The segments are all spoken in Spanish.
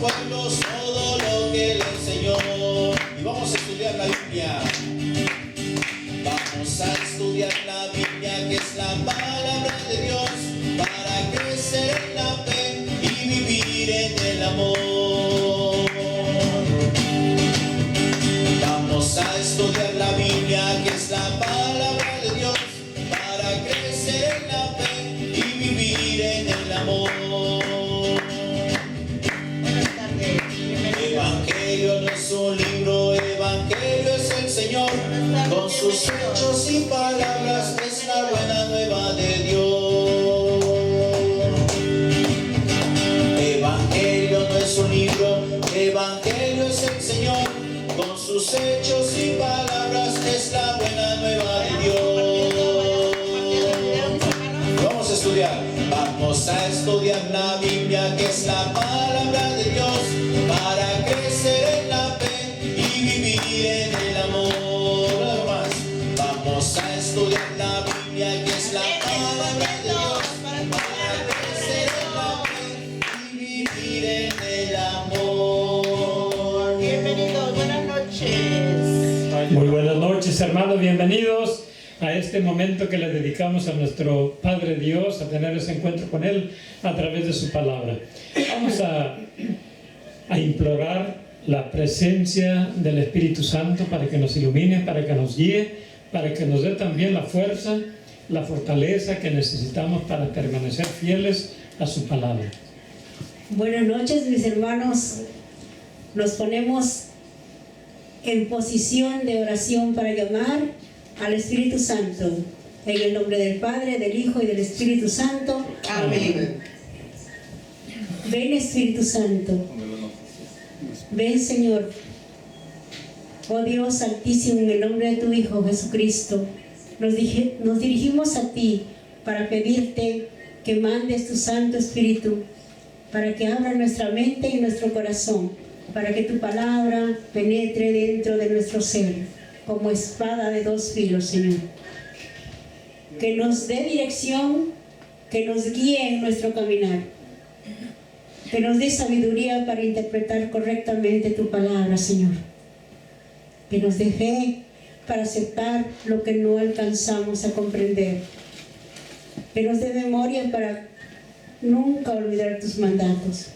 pueblos todo lo que le enseñó. Y vamos a estudiar la Biblia. Vamos a estudiar la Biblia, que es la palabra de Dios, para crecer en la fe y vivir en el amor. Vamos a estudiar la Biblia, que es la palabra de Dios, para crecer en la fe y vivir en el amor. Buenas tardes. Evangelio no es un libro, Evangelio es el Señor. Con sus hechos y palabras es la buena nueva de Dios. Evangelio no es un libro, Evangelio es el Señor. Con sus hechos y palabras es la buena nueva de Dios. Vamos a estudiar. Vamos a estudiar la Biblia, que es la palabra de Dios, para crecer en la fe y vivir en el amor. Además, vamos a estudiar la Biblia, que es la palabra de Dios, para crecer en la fe y vivir en el amor. Bienvenidos, buenas noches. Muy buenas noches, hermanos, bienvenidos a este momento que le dedicamos a nuestro Padre Dios, a tener ese encuentro con Él a través de su palabra. Vamos a implorar la presencia del Espíritu Santo para que nos ilumine, para que nos guíe, para que nos dé también la fuerza, la fortaleza que necesitamos para permanecer fieles a su palabra. Buenas noches, mis hermanos. Nos ponemos en posición de oración para llamar al Espíritu Santo. En el nombre del Padre, del Hijo y del Espíritu Santo. Amén. Ven, Espíritu Santo. Ven, Señor. Oh Dios Altísimo, en el nombre de tu Hijo Jesucristo, nos dirigimos a ti para pedirte que mandes tu Santo Espíritu, para que abra nuestra mente y nuestro corazón, para que tu palabra penetre dentro de nuestro ser como espada de dos filos, Señor. Que nos dé dirección, que nos guíe en nuestro caminar, que nos dé sabiduría para interpretar correctamente tu palabra, Señor. Que nos dé fe para aceptar lo que no alcanzamos a comprender. Que nos dé memoria para nunca olvidar tus mandatos.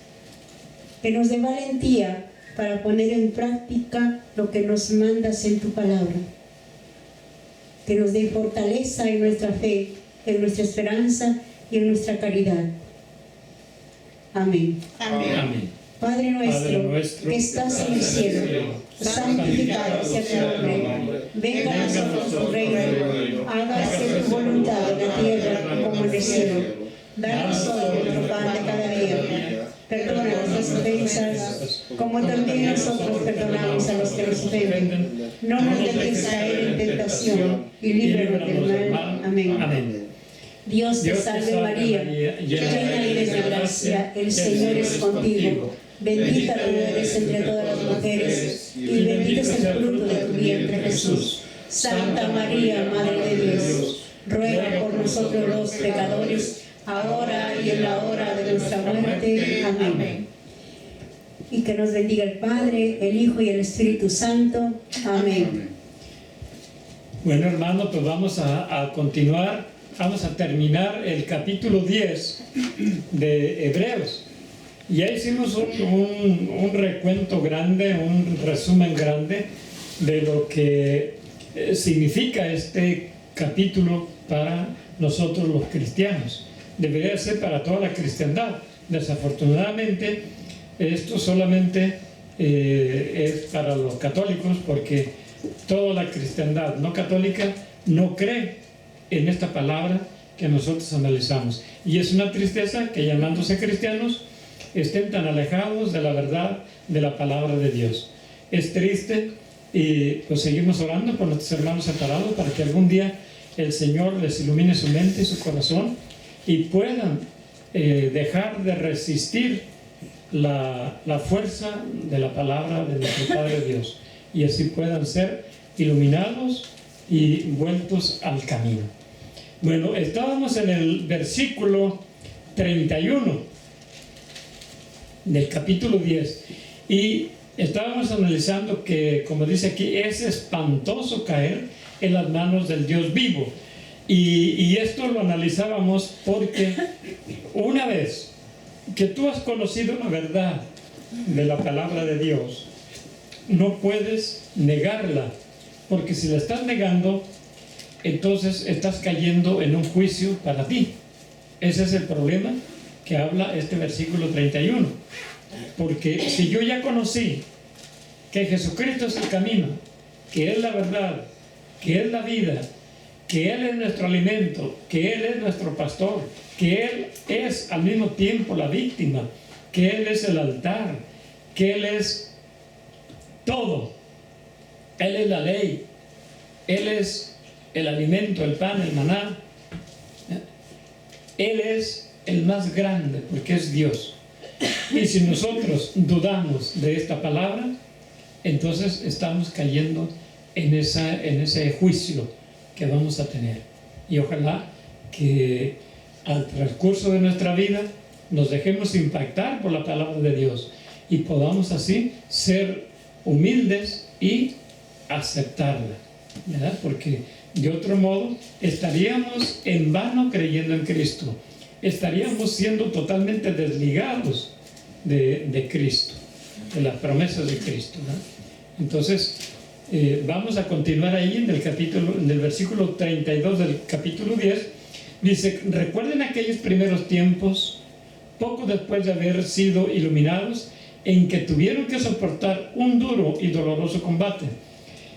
Que nos dé valentía para poner en práctica lo que nos mandas en tu palabra. Que nos dé fortaleza en nuestra fe, en nuestra esperanza y en nuestra caridad. Amén. Amén. Amén. Padre nuestro, que estás en el cielo, santificado sea tu nombre. Venga a nosotros tu reino. Hágase tu voluntad en la tierra como en el cielo. Danos hoy nuestro pan de cada día. Perdona nuestras ofensas, como también nosotros perdonamos a los que nos ofenden. No nos dejes caer en tentación y líbranos del mal. Amén. Amén. Dios te salve María, llena eres de gracia, el Señor es contigo. Bendita tú eres entre todas las mujeres, y bendito es el fruto de tu vientre, Jesús. Santa María, Madre de Dios, ruega por nosotros los pecadores, ahora y en la hora de nuestra muerte. Amén. Y que nos bendiga el Padre, el Hijo y el Espíritu Santo. Amén. Bueno, hermanos, pues vamos a continuar. Vamos a terminar el capítulo 10 de Hebreos. Ya hicimos un recuento grande, un resumen grande de lo que significa este capítulo para nosotros los cristianos. Debería ser para toda la cristiandad. Desafortunadamente, esto solamente es para los católicos, porque toda la cristiandad no católica no cree en esta palabra que nosotros analizamos. Y es una tristeza que, llamándose cristianos, estén tan alejados de la verdad de la palabra de Dios. Es triste, y pues seguimos orando por nuestros hermanos separados para que algún día el Señor les ilumine su mente y su corazón y puedan dejar de resistir la fuerza de la palabra de nuestro Padre Dios, y así puedan ser iluminados y vueltos al camino. Bueno, estábamos en el versículo 31 del capítulo 10. Y estábamos analizando que, como dice aquí, es espantoso caer en las manos del Dios vivo. Y esto lo analizábamos porque una vez que tú has conocido la verdad de la palabra de Dios, no puedes negarla, porque si la estás negando, entonces estás cayendo en un juicio para ti. Ese es el problema que habla este versículo 31. Porque si yo ya conocí que Jesucristo es el camino, que es la verdad, que es la vida, que Él es nuestro alimento, que Él es nuestro pastor, que Él es al mismo tiempo la víctima, que Él es el altar, que Él es todo, Él es la ley, Él es el alimento, el pan, el maná, Él es el más grande porque es Dios. Y si nosotros dudamos de esta palabra, entonces estamos cayendo en ese juicio que vamos a tener. Y ojalá que al transcurso de nuestra vida nos dejemos impactar por la palabra de Dios y podamos así ser humildes y aceptarla, ¿verdad? Porque de otro modo estaríamos en vano creyendo en Cristo, estaríamos siendo totalmente desligados de Cristo, de las promesas de Cristo, ¿no? Entonces vamos a continuar ahí en el versículo 32 del capítulo 10. Dice: recuerden aquellos primeros tiempos, poco después de haber sido iluminados, en que tuvieron que soportar un duro y doloroso combate.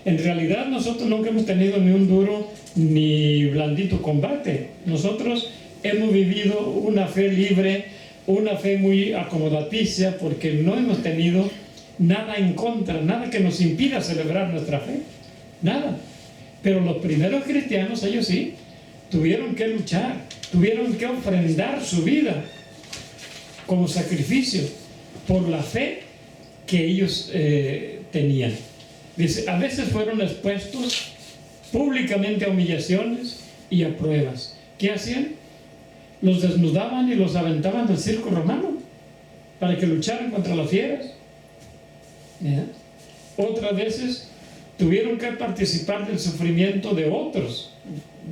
En realidad nosotros nunca hemos tenido ni un duro ni blandito combate. Nosotros hemos vivido una fe libre, una fe muy acomodaticia, porque no hemos tenido nada en contra, nada que nos impida celebrar nuestra fe, nada. Pero los primeros cristianos, ellos sí, tuvieron que luchar, tuvieron que ofrendar su vida como sacrificio por la fe que ellos tenían. Dice, a veces fueron expuestos públicamente a humillaciones y a pruebas. ¿Qué hacían? Los desnudaban y los aventaban del circo romano para que lucharan contra las fieras. ¿Ya? Otras veces tuvieron que participar del sufrimiento de otros,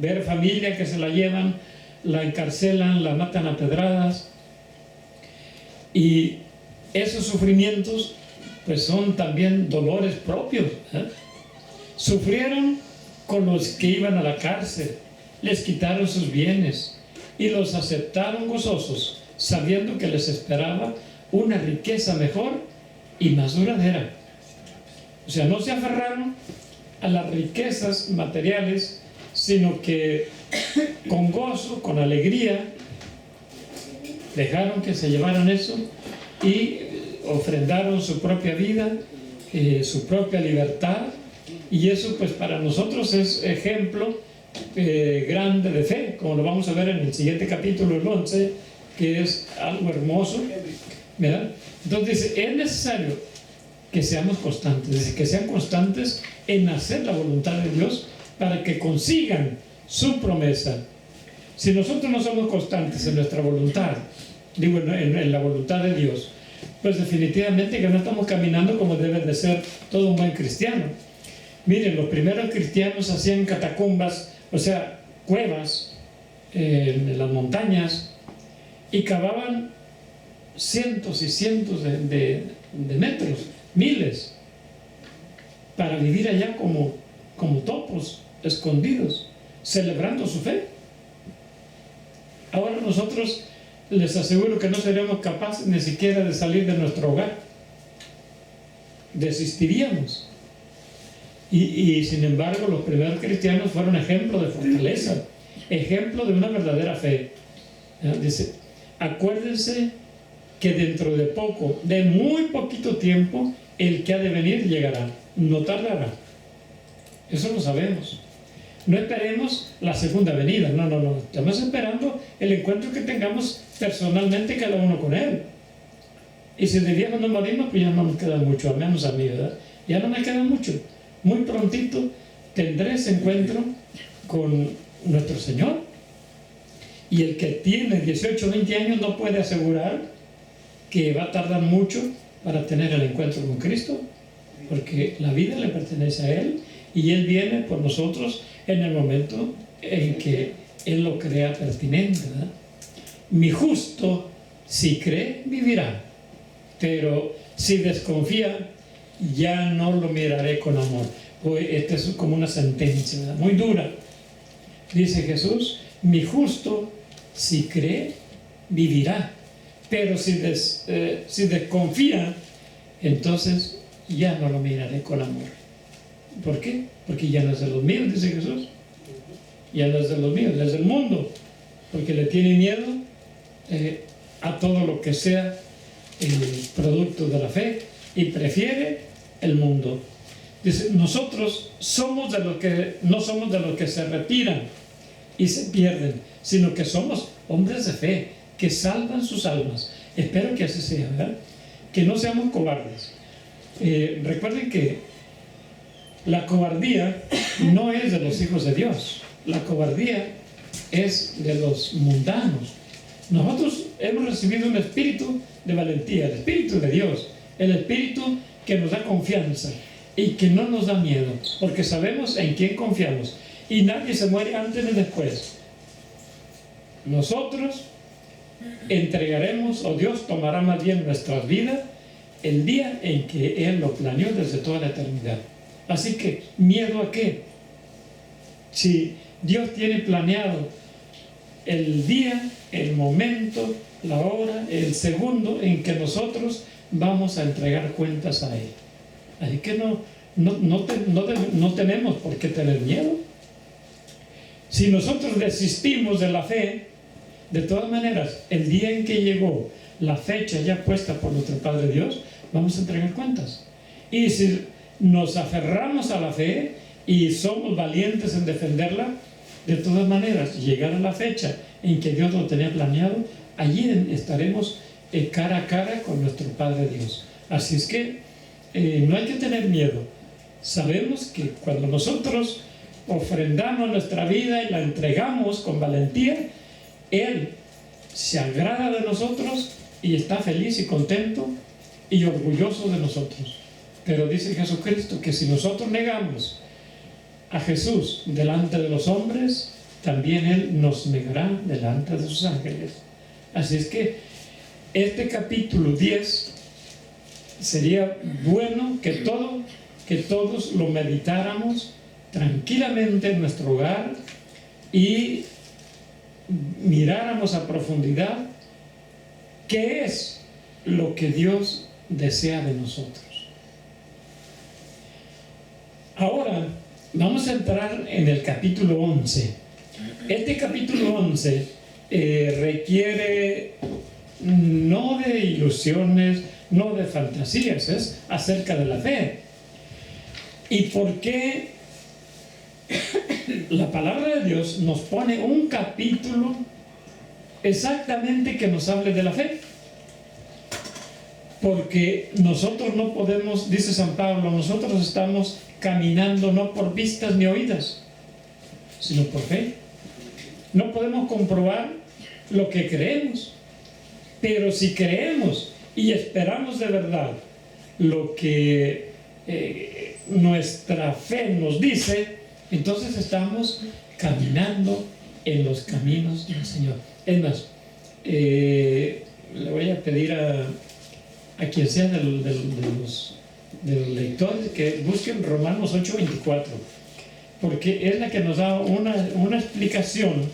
ver familia que se la llevan, la encarcelan, la matan a pedradas, y esos sufrimientos pues son también dolores propios, ¿eh? Sufrieron con los que iban a la cárcel, les quitaron sus bienes y los aceptaron gozosos, sabiendo que les esperaba una riqueza mejor y más duradera. O sea, no se aferraron a las riquezas materiales, sino que con gozo, con alegría, dejaron que se llevaran eso y ofrendaron su propia vida, su propia libertad. Y eso pues para nosotros es ejemplo grande de fe, como lo vamos a ver en el siguiente capítulo, el 11, que es algo hermoso, ¿verdad? Entonces dice, es necesario que seamos constantes, dice, que sean constantes en hacer la voluntad de Dios para que consigan su promesa. Si nosotros no somos constantes en nuestra voluntad, digo, en la voluntad de Dios, pues definitivamente que no estamos caminando como debe de ser todo un buen cristiano. Miren, los primeros cristianos hacían catacumbas, o sea, cuevas en las montañas, y cavaban cientos y cientos de metros, miles, para vivir allá como topos, escondidos, celebrando su fe. Ahora nosotros les aseguro que no seremos capaces ni siquiera de salir de nuestro hogar. Desistiríamos. Y sin embargo, los primeros cristianos fueron ejemplo de fortaleza, ejemplo de una verdadera fe. Dice, acuérdense que dentro de poco, de muy poquito tiempo, el que ha de venir llegará, no tardará. Eso lo sabemos. No esperemos la segunda venida, no. Estamos esperando el encuentro que tengamos personalmente cada uno con Él. Y si de viejo nos morimos, pues ya no nos queda mucho, al menos a mí, ¿verdad? Ya no me queda mucho. Muy prontito tendré ese encuentro con nuestro Señor. Y el que tiene 18 o 20 años no puede asegurar que va a tardar mucho para tener el encuentro con Cristo, porque la vida le pertenece a Él y Él viene por nosotros en el momento en que Él lo crea pertinente, ¿verdad? Mi justo, si cree, vivirá, pero si desconfía, ya no lo miraré con amor. Esta es como una sentencia, ¿verdad?, muy dura. Dice Jesús, mi justo, si cree, vivirá, pero si desconfía, entonces ya no lo miraré con amor. ¿Por qué? Porque ya no es de los míos, dice Jesús. Ya no es de los míos, es del mundo, porque le tiene miedo a todo lo que sea el producto de la fe y prefiere el mundo. Dice, nosotros somos de los que no somos de los que se retiran y se pierden, sino que somos hombres de fe que salvan sus almas. Espero que así sea, ¿verdad? Que no seamos cobardes. Recuerden que la cobardía no es de los hijos de Dios, la cobardía es de los mundanos. Nosotros hemos recibido un espíritu de valentía, el espíritu de Dios, el espíritu que nos da confianza y que no nos da miedo, porque sabemos en quién confiamos y nadie se muere antes ni después. Nosotros entregaremos, o Dios tomará más bien nuestras vidas el día en que Él lo planeó desde toda la eternidad. Así que, ¿miedo a qué? Si Dios tiene planeado el día, el momento, la hora, el segundo en que nosotros vamos a entregar cuentas a Él. Así que no tenemos por qué tener miedo. Si nosotros desistimos de la fe, de todas maneras, el día en que llegó la fecha ya puesta por nuestro Padre Dios, vamos a entregar cuentas. Y si nos aferramos a la fe y somos valientes en defenderla, de todas maneras, llegar a la fecha en que Dios lo tenía planeado, allí estaremos cara a cara con nuestro Padre Dios. Así es que no hay que tener miedo. Sabemos que cuando nosotros ofrendamos nuestra vida y la entregamos con valentía, Él se agrada de nosotros y está feliz y contento y orgulloso de nosotros. Pero dice Jesucristo que si nosotros negamos a Jesús delante de los hombres, también Él nos negará delante de sus ángeles. Así es que este capítulo 10 sería bueno que todos lo meditáramos tranquilamente en nuestro hogar y miráramos a profundidad qué es lo que Dios desea de nosotros. Ahora vamos a entrar en el capítulo 11. Este capítulo 11 requiere no de ilusiones, no de fantasías, es acerca de la fe. ¿Y por qué la palabra de Dios nos pone un capítulo exactamente que nos hable de la fe? Porque nosotros no podemos, dice San Pablo, nosotros estamos caminando no por vistas ni oídas, sino por fe. No podemos comprobar lo que creemos, pero si creemos y esperamos de verdad lo que nuestra fe nos dice, entonces estamos caminando en los caminos del Señor. Es más, le voy a pedir a quien sea de los lectores que busquen Romanos 8:24, porque es la que nos da una explicación,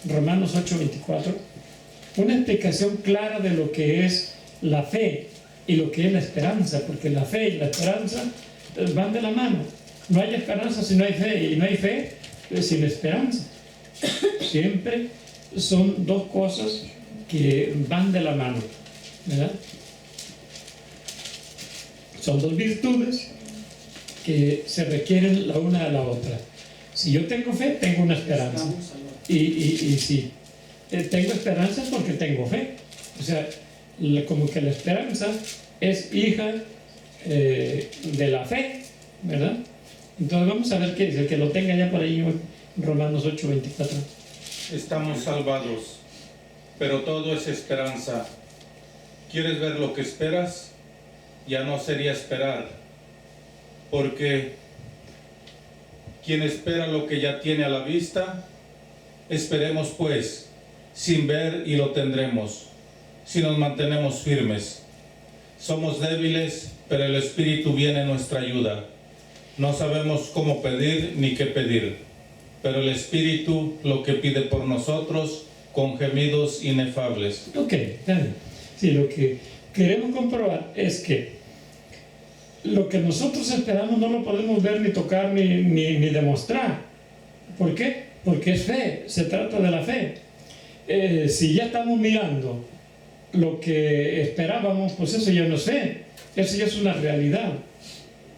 Romanos 8:24, una explicación clara de lo que es la fe y lo que es la esperanza, porque la fe y la esperanza van de la mano. No hay esperanza si no hay fe, y no hay fe sin esperanza. Siempre son dos cosas que van de la mano, ¿verdad? Son dos virtudes que se requieren la una de la otra. Si yo tengo fe, tengo una esperanza. Y si tengo esperanza es porque tengo fe. O sea, como que la esperanza es hija de la fe, ¿verdad? Entonces vamos a ver qué dice, el que lo tenga ya por ahí, Romanos 8:24. Estamos salvados, pero todo es esperanza. quieres ver lo que esperas, ya no sería esperar, porque quien espera lo que ya tiene a la vista, esperemos pues, sin ver y lo tendremos, si nos mantenemos firmes. Somos débiles, pero el Espíritu viene en nuestra ayuda. No sabemos cómo pedir ni qué pedir, pero el Espíritu lo que pide por nosotros con gemidos inefables. Ok, dale. Sí, lo que queremos comprobar es que lo que nosotros esperamos no lo podemos ver, ni tocar, ni demostrar. ¿Por qué? Porque es fe, se trata de la fe. Si ya estamos mirando lo que esperábamos, pues eso ya no es fe, eso ya es una realidad.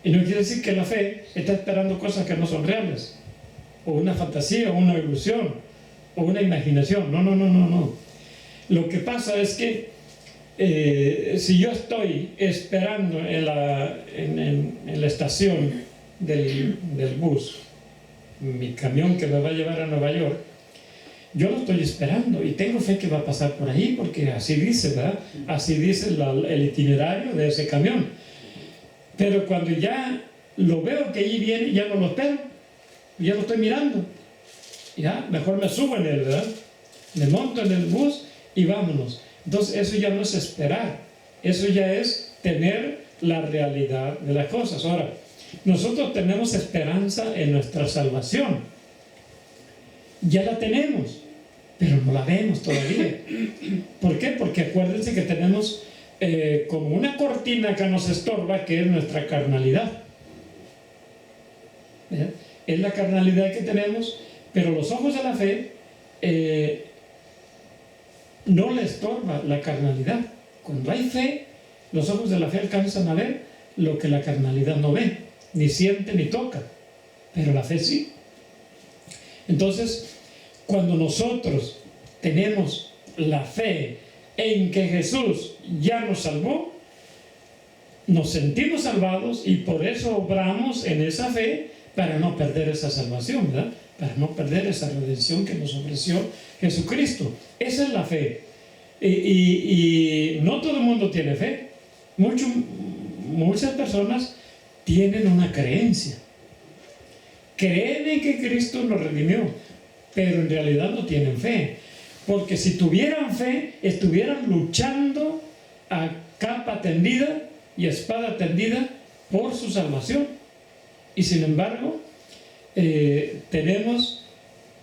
Y no quiere decir que la fe está esperando cosas que no son reales, o una fantasía, o una ilusión, o una imaginación. No. Lo que pasa es que si yo estoy esperando en la estación del bus, mi camión que me va a llevar a Nueva York, yo lo estoy esperando y tengo fe que va a pasar por ahí, porque así dice, ¿verdad? Así dice el itinerario de ese camión. Pero cuando ya lo veo que allí viene, ya no lo espero, ya lo estoy mirando. Ya, mejor me subo en él, ¿verdad? Me monto en el bus y vámonos. Entonces eso ya no es esperar, eso ya es tener la realidad de las cosas. Ahora, nosotros tenemos esperanza en nuestra salvación. Ya la tenemos, pero no la vemos todavía. ¿Por qué? Porque acuérdense que tenemos como una cortina que nos estorba, que es nuestra carnalidad. ¿Verdad? Es la carnalidad que tenemos, pero los ojos de la fe no le estorba la carnalidad. Cuando hay fe, los ojos de la fe alcanzan a ver lo que la carnalidad no ve, ni siente ni toca, pero la fe sí. Entonces, cuando nosotros tenemos la fe en que Jesús ya nos salvó, nos sentimos salvados y por eso obramos en esa fe para no perder esa salvación, ¿verdad? Para no perder esa redención que nos ofreció Jesucristo. Esa es la fe. Y no todo el mundo tiene fe. Muchas personas tienen una creencia. Creen en que Cristo nos redimió, pero en realidad no tienen fe. Porque si tuvieran fe, estuvieran luchando a capa tendida y espada tendida por su salvación. Y sin embargo, tenemos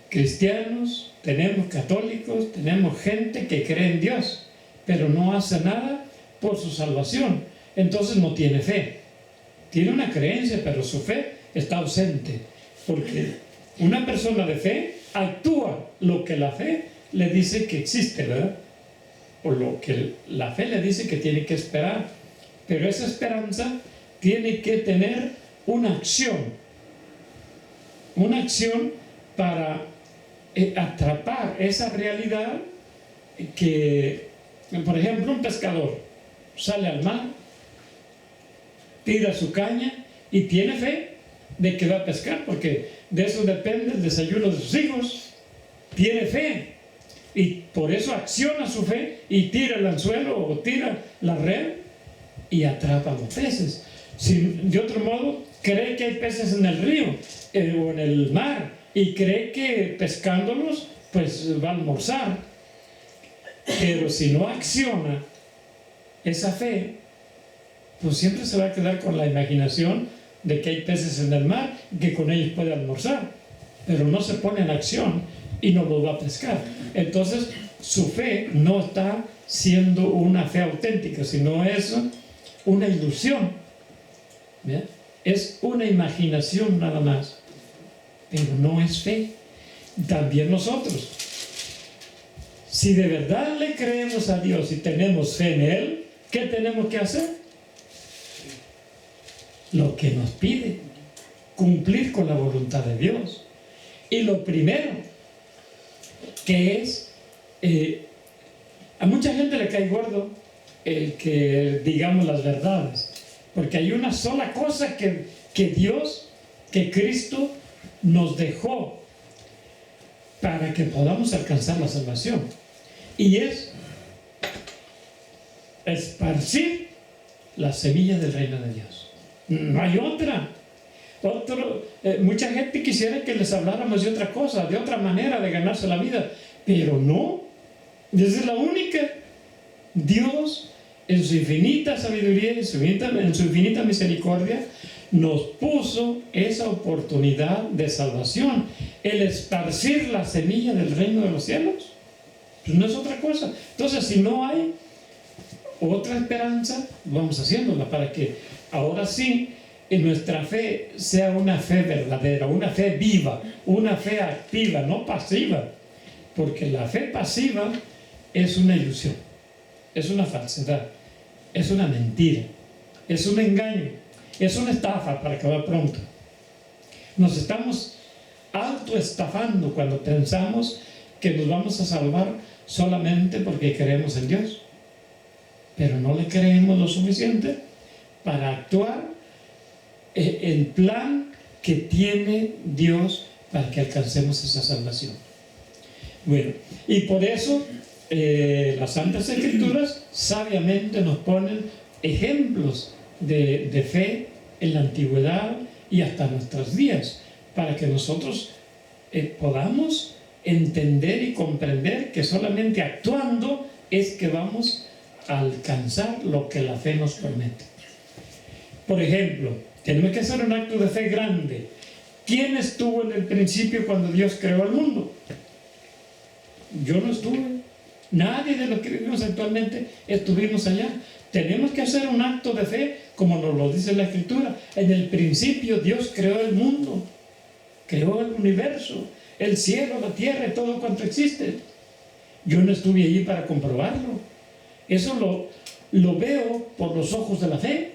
cristianos, tenemos católicos, tenemos gente que cree en Dios, pero no hace nada por su salvación. Entonces no tiene fe. Tiene una creencia, pero su fe está ausente. Porque una persona de fe actúa lo que la fe le dice que existe, ¿verdad? O lo que la fe le dice que tiene que esperar. Pero esa esperanza tiene que tener una acción para atrapar esa realidad que, por ejemplo, un pescador sale al mar, tira su caña y tiene fe de que va a pescar, porque de eso depende el desayuno de sus hijos. Tiene fe y por eso acciona su fe y tira el anzuelo o tira la red y atrapa los peces. De otro modo, cree que hay peces en el río o en el mar y cree que pescándolos pues va a almorzar. Pero si no acciona esa fe, pues siempre se va a quedar con la imaginación de que hay peces en el mar y que con ellos puede almorzar, pero no se pone en acción y no los va a pescar. Entonces su fe no está siendo una fe auténtica, sino es una ilusión. ¿Bien? Es una imaginación nada más, pero no es fe. También nosotros, si de verdad le creemos a Dios y tenemos fe en Él, ¿qué tenemos que hacer? Lo que nos pide, cumplir con la voluntad de Dios. Y lo primero, que es, a mucha gente le cae gordo el que digamos las verdades, porque hay una sola cosa que Dios, que Cristo nos dejó para que podamos alcanzar la salvación, y es esparcir la semilla del reino de Dios. No hay otra. Mucha gente quisiera que les habláramos de otra cosa, de otra manera de ganarse la vida, pero no. Esa es la única. Dios, en su infinita sabiduría, en su infinita misericordia, nos puso esa oportunidad de salvación, el esparcir la semilla del reino de los cielos. Pues no es otra cosa. Entonces, si no hay otra esperanza, vamos haciéndola para que ahora sí en nuestra fe sea una fe verdadera, una fe viva, una fe activa, no pasiva. Porque la fe pasiva es una ilusión, es una falsedad, es una mentira, es un engaño, es una estafa para acabar pronto. Nos estamos autoestafando cuando pensamos que nos vamos a salvar solamente porque creemos en Dios. Pero no le creemos lo suficiente para actuar el plan que tiene Dios para que alcancemos esa salvación. Bueno, y por eso las Santas Escrituras sabiamente nos ponen ejemplos de fe en la antigüedad y hasta nuestros días, para que nosotros podamos entender y comprender que solamente actuando es que vamos a alcanzar lo que la fe nos promete. Por ejemplo, tenemos que hacer un acto de fe grande. ¿Quién estuvo en el principio cuando Dios creó el mundo? Yo no estuve. Nadie de los que vivimos actualmente estuvimos allá. Tenemos que hacer un acto de fe, como nos lo dice la Escritura. En el principio Dios creó el mundo, creó el universo, el cielo, la tierra y todo cuanto existe. Yo no estuve allí para comprobarlo. Eso lo veo por los ojos de la fe.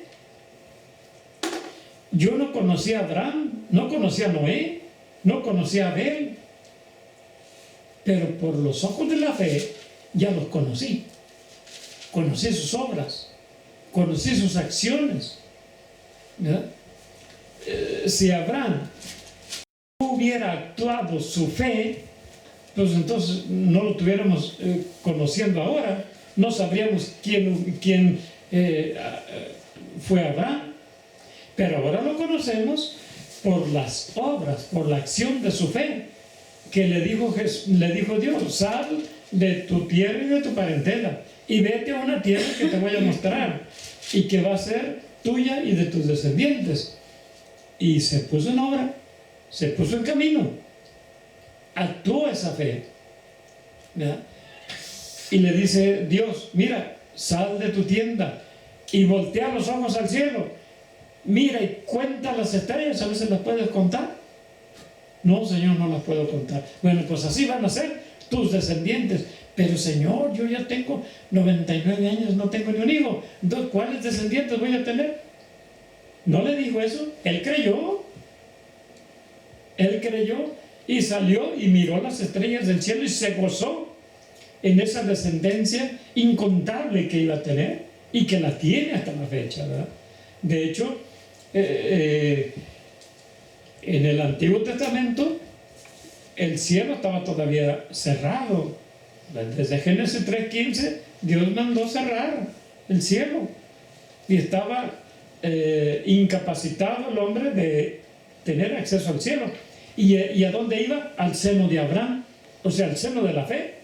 Yo no conocía a Abraham, no conocía a Noé, no conocía a Abel, pero por los ojos de la fe ya los conocí. Conocí sus obras, conocí sus acciones, ¿verdad? Si Abraham hubiera actuado su fe, pues entonces no lo tuviéramos conociendo ahora, no sabríamos quién fue Abraham. Pero ahora lo conocemos por las obras, por la acción de su fe, que le dijo Dios: sal de tu tierra y de tu parentela y vete a una tierra que te voy a mostrar y que va a ser tuya y de tus descendientes. Y se puso en obra, se puso en camino, actuó esa fe, ¿verdad? Y le dice Dios: mira, sal de tu tienda y voltea los ojos al cielo. Mira y cuenta las estrellas, a veces las puedes contar. No, Señor, no las puedo contar. Bueno, pues así van a ser tus descendientes. Pero Señor, yo ya tengo 99 años, no tengo ni un hijo. Entonces, ¿cuáles descendientes voy a tener? ¿No le dijo eso? Él creyó. Él creyó y salió y miró las estrellas del cielo y se gozó en esa descendencia incontable que iba a tener y que la tiene hasta la fecha, ¿verdad? De hecho, en el Antiguo Testamento el cielo estaba todavía cerrado. Desde Génesis 3:15 Dios mandó cerrar el cielo y estaba incapacitado el hombre de tener acceso al cielo. ¿Y a dónde iba? Al seno de Abraham, o sea, al seno de la fe.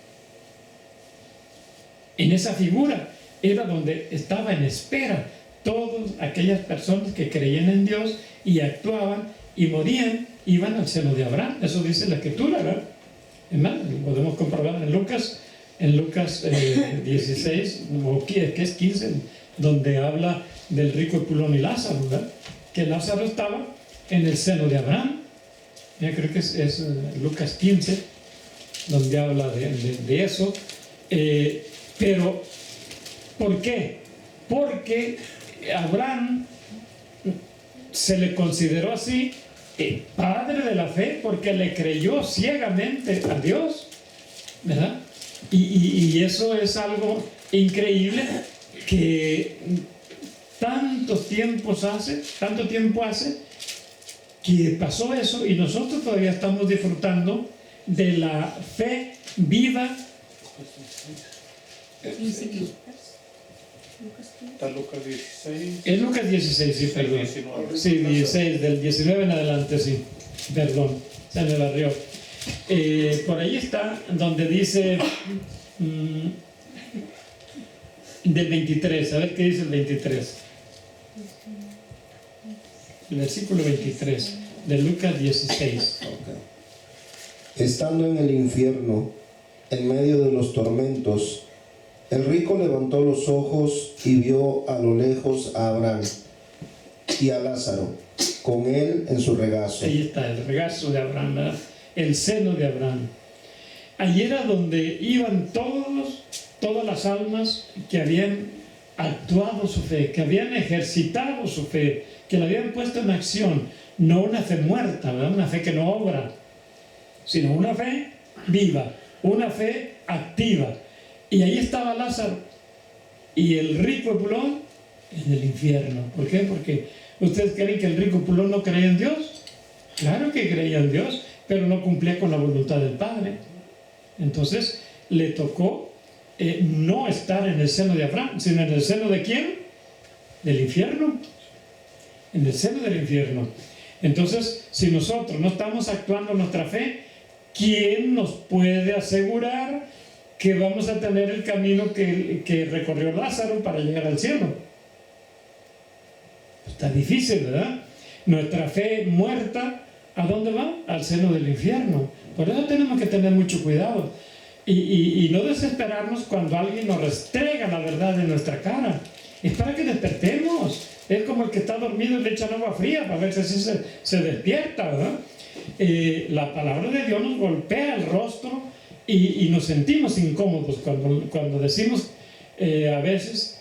En esa figura era donde estaba en espera todas aquellas personas que creían en Dios y actuaban y morían, iban al seno de Abraham. Eso dice la Escritura, ¿verdad? Es más, lo podemos comprobar en Lucas 16, o que es 15, donde habla del rico Epulón y Lázaro, ¿verdad? Que Lázaro estaba en el seno de Abraham. Yo creo que es Lucas 15, donde habla de eso. Pero, ¿por qué? Porque Abraham se le consideró así padre de la fe, porque le creyó ciegamente a Dios, ¿verdad? Y eso es algo increíble, que tanto tiempo hace que pasó eso, y nosotros todavía estamos disfrutando de la fe viva. Está Lucas 16. Es Lucas 16, sí, perdón. 19. Sí, 16, del 19 en adelante, sí. Perdón, se me barrió. Por ahí está donde dice del 23, a ver qué dice el 23. El versículo 23 de Lucas 16. Estando en el infierno, en medio de los tormentos, el rico levantó los ojos y vio a lo lejos a Abraham y a Lázaro, con él en su regazo. Ahí está, el regazo de Abraham, ¿verdad? El seno de Abraham. Allí era donde iban todas las almas que habían actuado su fe, que habían ejercitado su fe, que la habían puesto en acción. No una fe muerta, ¿verdad? Una fe que no obra, sino una fe viva, una fe activa. Y ahí estaba Lázaro y el rico Epulón en el infierno. ¿Por qué? Porque ¿ustedes creen que el rico Epulón no creía en Dios? Claro que creía en Dios, pero no cumplía con la voluntad del Padre. Entonces le tocó no estar en el seno de Abraham, sino en el seno ¿de quién? Del infierno. En el seno del infierno. Entonces, si nosotros no estamos actuando nuestra fe, ¿quién nos puede asegurar que vamos a tener el camino que recorrió Lázaro para llegar al cielo? Está difícil, ¿verdad? Nuestra fe muerta, ¿a dónde va? Al seno del infierno. Por eso tenemos que tener mucho cuidado y no desesperarnos cuando alguien nos restrega la verdad en nuestra cara. Es para que despertemos. Es como el que está dormido y le echan agua fría para ver si así se despierta, ¿verdad? La palabra de Dios nos golpea el rostro y nos sentimos incómodos cuando decimos a veces,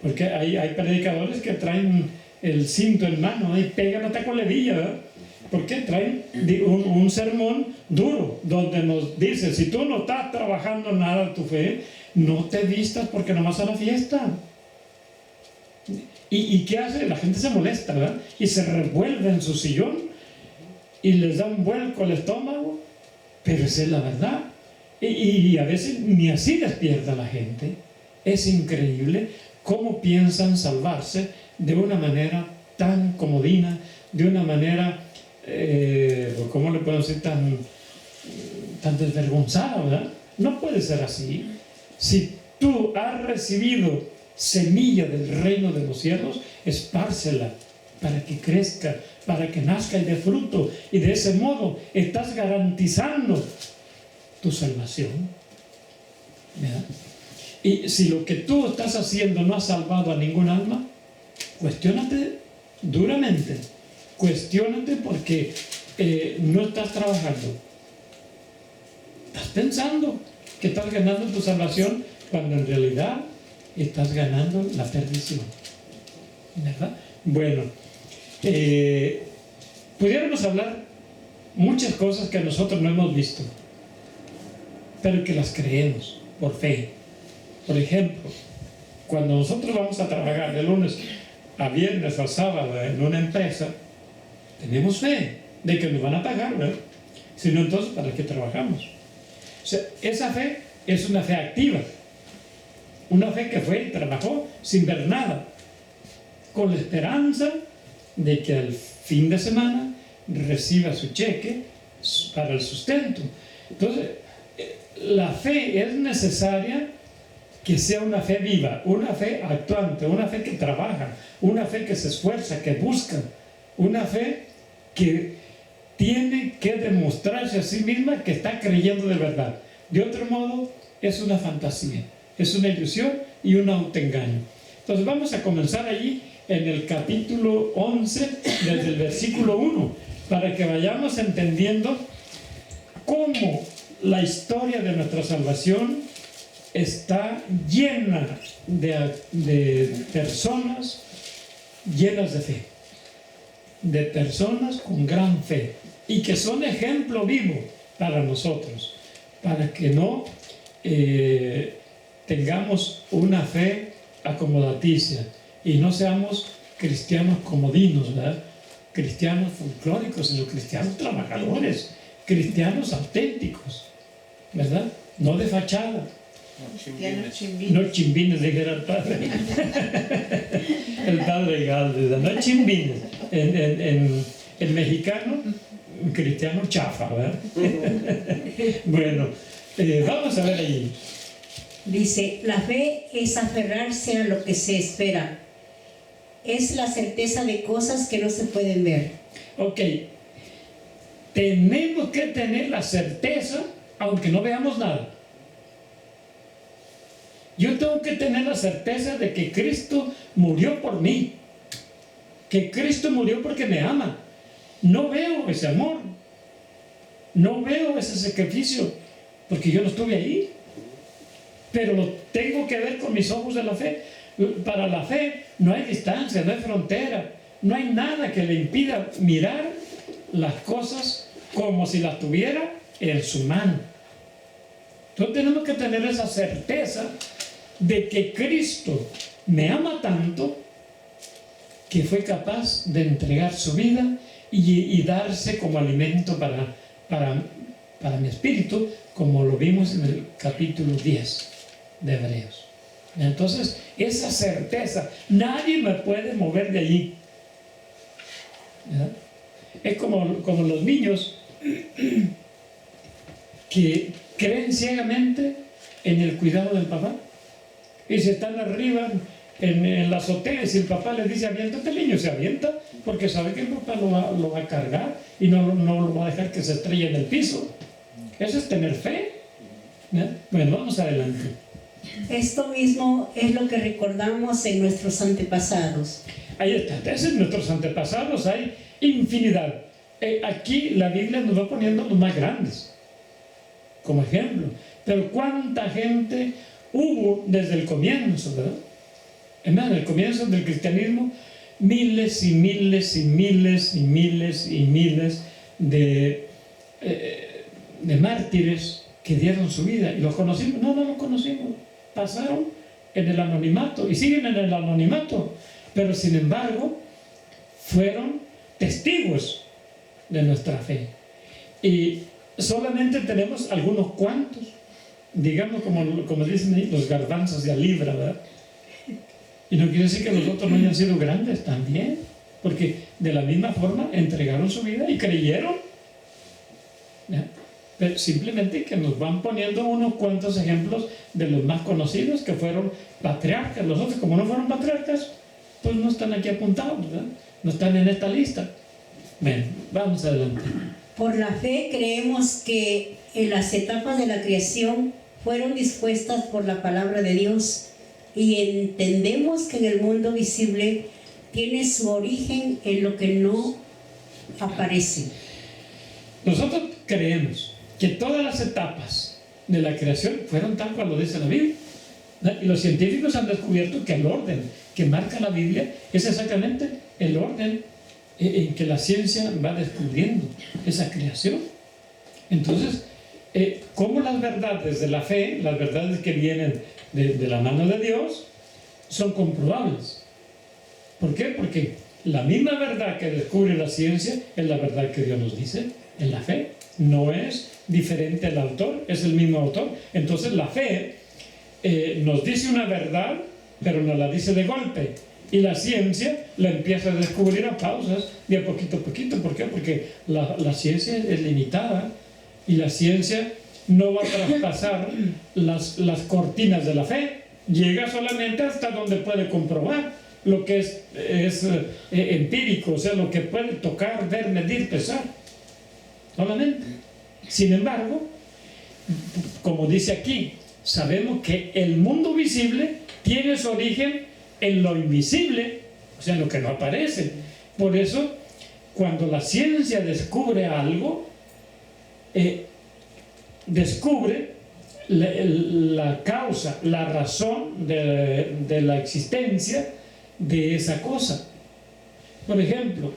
porque hay predicadores que traen el cinto en mano y pegan hasta con la hebilla, ¿verdad? Porque traen un sermón duro donde nos dice: si tú no estás trabajando nada tu fe, no te vistas porque nomás a la fiesta. ¿Y qué hace? La gente se molesta, ¿verdad? Y se revuelve en su sillón y les da un vuelco al estómago, pero esa es la verdad. Y a veces ni así despierta la gente. Es increíble cómo piensan salvarse de una manera tan comodina, de una manera, ¿cómo le puedo decir? Tan desvergonzada, ¿verdad? No puede ser así. Si tú has recibido semilla del reino de los cielos, espárcela para que crezca, para que nazca y dé fruto, y de ese modo estás garantizando tu salvación, ¿verdad? Y si lo que tú estás haciendo no ha salvado a ningún alma, cuestiónate duramente, cuestiónate porque no estás trabajando. Estás pensando que estás ganando tu salvación cuando en realidad estás ganando la perdición, ¿verdad? Bueno, pudiéramos hablar muchas cosas que nosotros no hemos visto, pero que las creemos por fe. Por ejemplo, cuando nosotros vamos a trabajar de lunes a viernes o a sábado en una empresa, tenemos fe de que nos van a pagar, ¿verdad? Si no, entonces, ¿para qué trabajamos? O sea, esa fe es una fe activa. Una fe que fue y trabajó sin ver nada, con la esperanza de que al fin de semana reciba su cheque para el sustento. Entonces, la fe es necesaria que sea una fe viva, una fe actuante, una fe que trabaja, una fe que se esfuerza, que busca, una fe que tiene que demostrarse a sí misma que está creyendo de verdad. De otro modo, es una fantasía. Es una ilusión y un autoengaño. Entonces vamos a comenzar allí en el capítulo 11, desde el versículo 1, para que vayamos entendiendo cómo la historia de nuestra salvación está llena de personas llenas de fe, de personas con gran fe, y que son ejemplo vivo para nosotros, para que no tengamos una fe acomodaticia y no seamos cristianos comodinos, ¿verdad? Cristianos folclóricos, sino cristianos trabajadores, cristianos auténticos, ¿verdad? No de fachada. Cristianos chimbinos. No chimbines, dijera el padre. El padre Galvez, no chimbines. En mexicano, cristiano chafa, ¿verdad? Bueno, vamos a ver ahí. Dice, la fe es aferrarse a lo que se espera. Es la certeza de cosas que no se pueden ver. Ok, tenemos que tener la certeza, aunque no veamos nada. Yo tengo que tener la certeza de que Cristo murió por mí, que Cristo murió porque me ama. No veo ese amor, no veo ese sacrificio, porque yo no estuve ahí, pero lo tengo que ver con mis ojos de la fe. Para la fe no hay distancia, no hay frontera, no hay nada que le impida mirar las cosas como si las tuviera en su mano. Entonces tenemos que tener esa certeza de que Cristo me ama tanto que fue capaz de entregar su vida y darse como alimento para mi espíritu, como lo vimos en el capítulo 10 de Hebreos. Entonces, esa certeza, nadie me puede mover de allí. ¿Verdad? Es como los niños que creen ciegamente en el cuidado del papá. Y si están arriba en la azotea, y si el papá le dice aviéntate, el niño se avienta porque sabe que el papá lo va a cargar y no lo va a dejar que se estrelle en el piso. Eso es tener fe. ¿Verdad? Bueno, vamos adelante. Esto mismo es lo que recordamos en nuestros antepasados. Ahí está, esos nuestros antepasados, hay infinidad. Aquí la Biblia nos va poniendo los más grandes como ejemplo, pero cuánta gente hubo desde el comienzo, ¿verdad? En el comienzo del cristianismo, miles y miles y miles y miles y miles de mártires que dieron su vida. ¿Y los conocimos? No los conocimos. Pasaron en el anonimato y siguen en el anonimato, pero sin embargo fueron testigos de nuestra fe. Y solamente tenemos algunos cuantos, digamos como dicen ahí, los garbanzos de a libra, ¿verdad? Y no quiere decir que los otros no hayan sido grandes también, porque de la misma forma entregaron su vida y creyeron. ¿Ya? Pero simplemente que nos van poniendo unos cuantos ejemplos de los más conocidos que fueron patriarcas. Los otros, como no fueron patriarcas, pues no están aquí apuntados, ¿verdad? No están en esta lista. Bien, vamos adelante. Por la fe creemos que en las etapas de la creación fueron dispuestas por la palabra de Dios y entendemos que en el mundo visible tiene su origen en lo que no aparece. Nosotros creemos que todas las etapas de la creación fueron tal cual lo dice la Biblia. Y los científicos han descubierto que el orden que marca la Biblia es exactamente el orden en que la ciencia va descubriendo esa creación. Entonces, ¿cómo las verdades de la fe, las verdades que vienen de la mano de Dios, son comprobables? ¿Por qué? Porque la misma verdad que descubre la ciencia es la verdad que Dios nos dice en la fe. No es diferente el autor, es el mismo autor. Entonces la fe nos dice una verdad, pero no la dice de golpe. Y la ciencia la empieza a descubrir a pausas, de a poquito a poquito. ¿Por qué? Porque la ciencia es limitada y la ciencia no va a traspasar las cortinas de la fe. Llega solamente hasta donde puede comprobar lo que es empírico, o sea, lo que puede tocar, ver, medir, pesar. Solamente. Sin embargo, como dice aquí, sabemos que el mundo visible tiene su origen en lo invisible, o sea, en lo que no aparece. Por eso, cuando la ciencia descubre algo, descubre la causa, la razón de la existencia de esa cosa. Por ejemplo,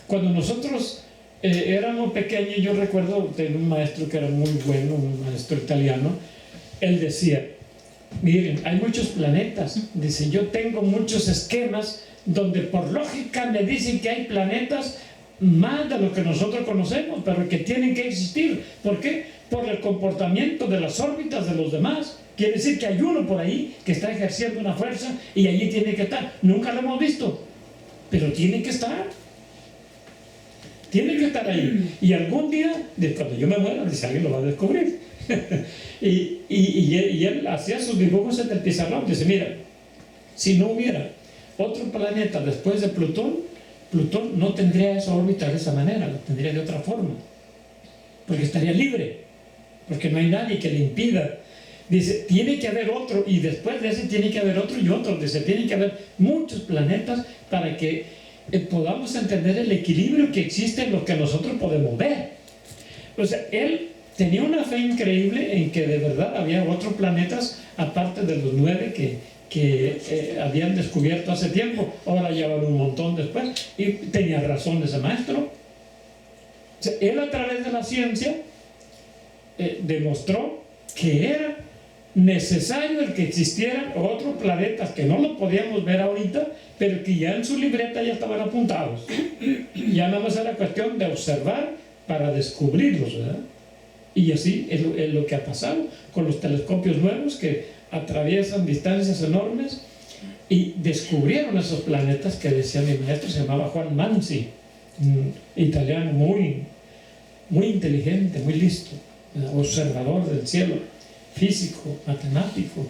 cuando nosotros éramos pequeños, yo recuerdo tener un maestro que era muy bueno, un maestro italiano. Él decía: miren, hay muchos planetas. Dice, yo tengo muchos esquemas donde por lógica me dicen que hay planetas más de lo que nosotros conocemos, pero que tienen que existir. ¿Por qué? Por el comportamiento de las órbitas de los demás. Quiere decir que hay uno por ahí que está ejerciendo una fuerza y allí tiene que estar. Nunca lo hemos visto, pero tiene que estar. Tiene que estar ahí. Y algún día, cuando yo me muera, dice, alguien lo va a descubrir. y él hacía sus dibujos en el pizarrón. Dice, mira, si no hubiera otro planeta después de Plutón, Plutón no tendría esa órbita de esa manera, lo tendría de otra forma. Porque estaría libre. Porque no hay nadie que le impida. Dice, tiene que haber otro, y después de ese tiene que haber otro y otro. Dice, tiene que haber muchos planetas para que podamos entender el equilibrio que existe en lo que nosotros podemos ver. O sea, él tenía una fe increíble en que de verdad había otros planetas aparte de los 9 que habían descubierto hace tiempo. Ahora ya van un montón después, y tenía razón ese maestro. O sea, él a través de la ciencia demostró que era necesario el que existieran otros planetas que no los podíamos ver ahorita, pero que ya en su libreta ya estaban apuntados. Ya nada más era cuestión de observar para descubrirlos, ¿verdad? Y así es lo que ha pasado con los telescopios nuevos que atraviesan distancias enormes y descubrieron esos planetas que decía mi maestro, se llamaba Juan Manzi, un italiano muy inteligente, muy listo, observador del cielo, físico, matemático,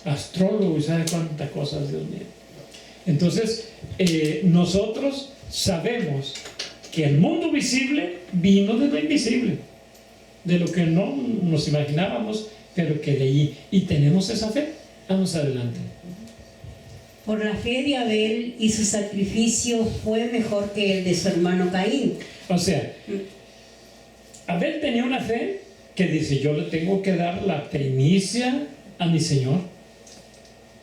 astrólogo y sabe cuántas cosas, Dios mío. Entonces, nosotros sabemos que el mundo visible vino de lo invisible, de lo que no nos imaginábamos, pero que de allí, y tenemos esa fe. Vamos adelante. Por la fe de Abel y su sacrificio fue mejor que el de su hermano Caín. O sea, Abel tenía una fe que dice, yo le tengo que dar la primicia a mi Señor,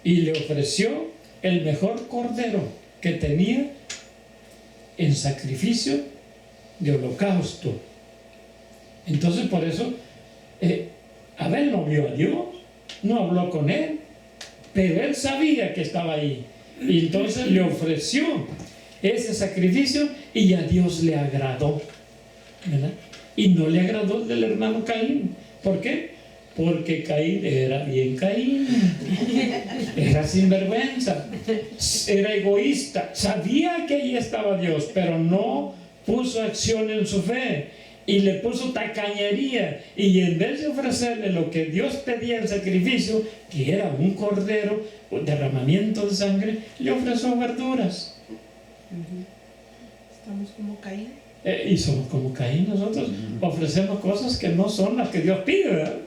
y le ofreció el mejor cordero que tenía en sacrificio de holocausto. Entonces por eso Abel no vio a Dios, no habló con él, pero él sabía que estaba ahí, y entonces le ofreció ese sacrificio y a Dios le agradó, ¿verdad? Y no le agradó el del hermano Caín. ¿Por qué? Porque Caín era bien Caín, era sinvergüenza, era egoísta, sabía que ahí estaba Dios, pero no puso acción en su fe, y le puso tacañería, y en vez de ofrecerle lo que Dios pedía en sacrificio, que era un cordero, un derramamiento de sangre, le ofreció verduras. Estamos como Caín. Y somos como Caín nosotros, ofrecemos cosas que no son las que Dios pide, ¿verdad?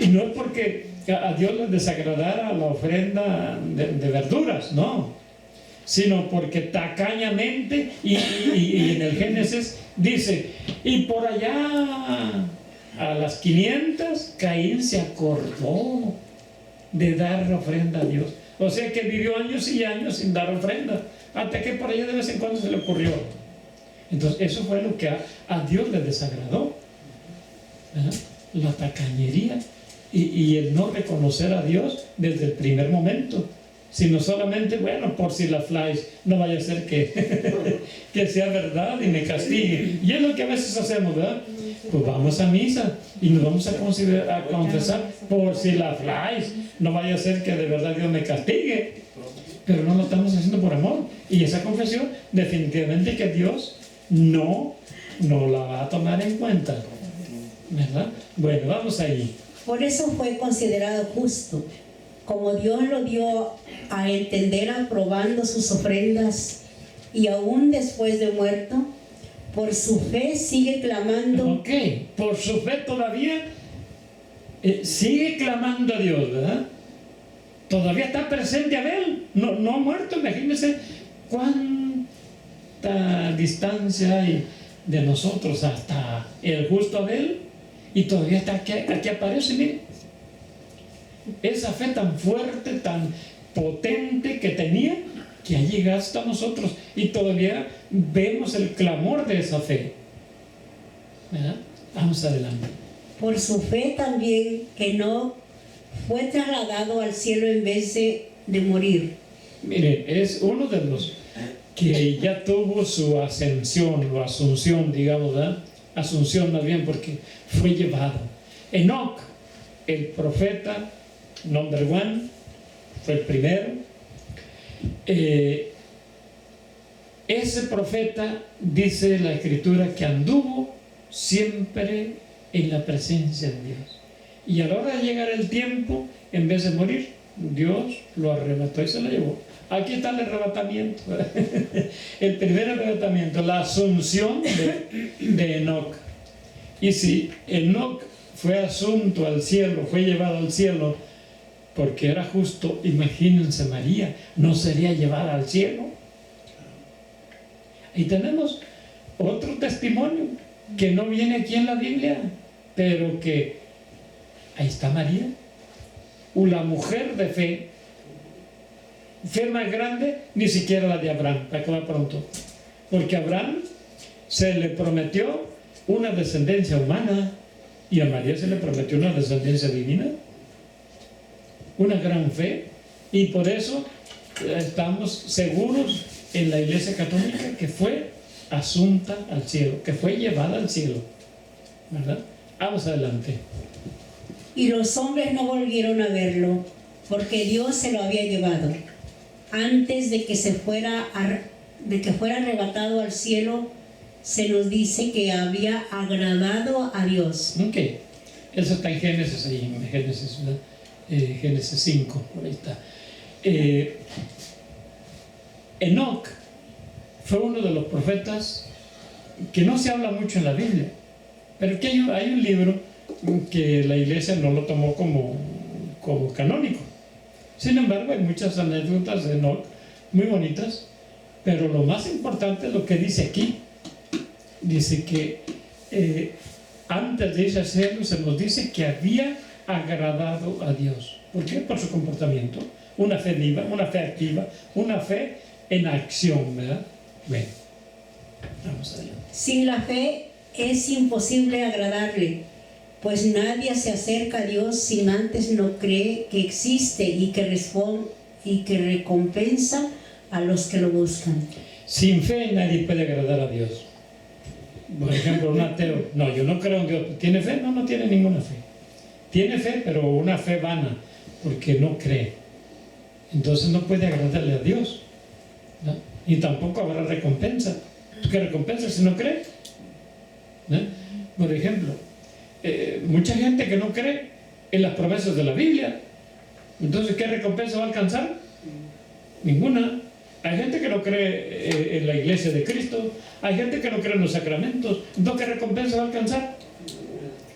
Y no es porque a Dios le desagradara la ofrenda de verduras, no, sino porque tacañamente, y en el Génesis dice, y por allá a las 500 Caín se acordó de dar ofrenda a Dios. O sea que vivió años y años sin dar ofrenda, hasta que por allá de vez en cuando se le ocurrió. Entonces eso fue lo que a Dios le desagradó, ¿verdad? La tacañería y el no reconocer a Dios desde el primer momento, sino solamente, bueno, por si la flies, no vaya a ser que sea verdad y me castigue. Y es lo que a veces hacemos, ¿verdad? Pues vamos a misa y nos vamos a confesar por si la flies, no vaya a ser que de verdad Dios me castigue, pero no lo estamos haciendo por amor. Y esa confesión definitivamente que Dios no la va a tomar en cuenta, ¿verdad? Bueno, vamos ahí. Por eso fue considerado justo, como Dios lo dio a entender aprobando sus ofrendas, y aún después de muerto, por su fe sigue clamando. Ok, por su fe todavía sigue clamando a Dios, ¿verdad? Todavía está presente Abel, no ha muerto. Imagínense cuánta distancia hay de nosotros hasta el justo Abel, y todavía está aquí aparece, miren, esa fe tan fuerte, tan potente que tenía, que ha llegado hasta nosotros, y todavía vemos el clamor de esa fe, ¿verdad? Vamos adelante. Por su fe también, que no fue trasladado al cielo en vez de morir. Miren, es uno de los que ya tuvo su ascensión o asunción, digamos, ¿verdad? Asunción más bien, porque fue llevado. Enoc el profeta number one, fue el primero. Ese profeta, dice la Escritura, que anduvo siempre en la presencia de Dios. Y a la hora de llegar el tiempo, en vez de morir, Dios lo arrebató y se lo llevó. Aquí está el arrebatamiento. El primer arrebatamiento, la asunción de Enoc. Y si Enoc fue asunto al cielo, fue llevado al cielo porque era justo, imagínense, María no sería llevada al cielo. Y tenemos otro testimonio que no viene aquí en la Biblia, pero que ahí está María, una mujer de fe más grande ni siquiera la de Abraham, para acabar pronto, porque a Abraham se le prometió una descendencia humana y a María se le prometió una descendencia divina, una gran fe, y por eso estamos seguros en la Iglesia Católica que fue asunta al cielo, que fue llevada al cielo, ¿verdad? Vamos adelante. Y los hombres no volvieron a verlo, porque Dios se lo había llevado. Antes de que fuera arrebatado al cielo, se nos dice que había agradado a Dios. Ok, eso está en Génesis, ahí, en Génesis, ¿verdad? Génesis 5, por ahí está. Enoc fue uno de los profetas que no se habla mucho en la Biblia, pero que hay un libro que la iglesia no lo tomó como canónico. Sin embargo, hay muchas anécdotas de Enoc muy bonitas, pero lo más importante es lo que dice aquí. Dice que antes de irse al cielo se nos dice que había agradado a Dios. ¿Por qué? Por su comportamiento. Una fe viva, una fe activa, una fe en acción, ¿verdad? Bueno, vamos adelante. Sin la fe es imposible agradarle, pues nadie se acerca a Dios si antes no cree que existe y que recompensa a los que lo buscan. Sin fe nadie puede agradar a Dios. Por ejemplo, un ateo, no, yo no creo en Dios. ¿Tiene fe? No, no tiene ninguna fe. Tiene fe, pero una fe vana, porque no cree. Entonces no puede agradarle a Dios, ¿no? Y tampoco habrá recompensa. ¿Qué recompensa si no cree? ¿No? Por ejemplo, mucha gente que no cree en las promesas de la Biblia. Entonces, ¿qué recompensa va a alcanzar? Ninguna. Hay gente que no cree en la iglesia de Cristo. Hay gente que no cree en los sacramentos. Entonces, ¿qué recompensa va a alcanzar?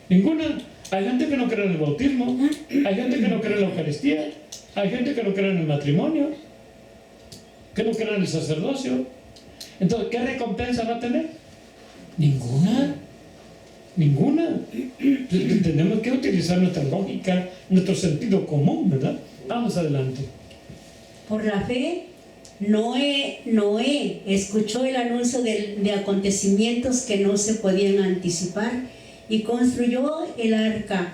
Ninguna. Hay gente que no cree en el bautismo. Hay gente que no cree en la Eucaristía. Hay gente que no cree en el matrimonio, que no cree en el sacerdocio. Entonces, ¿qué recompensa va a tener? Ninguna. Ninguna. Tenemos que utilizar nuestra lógica, nuestro sentido común, ¿verdad? Vamos adelante. Por la fe, Noé escuchó el anuncio de acontecimientos que no se podían anticipar y construyó el arca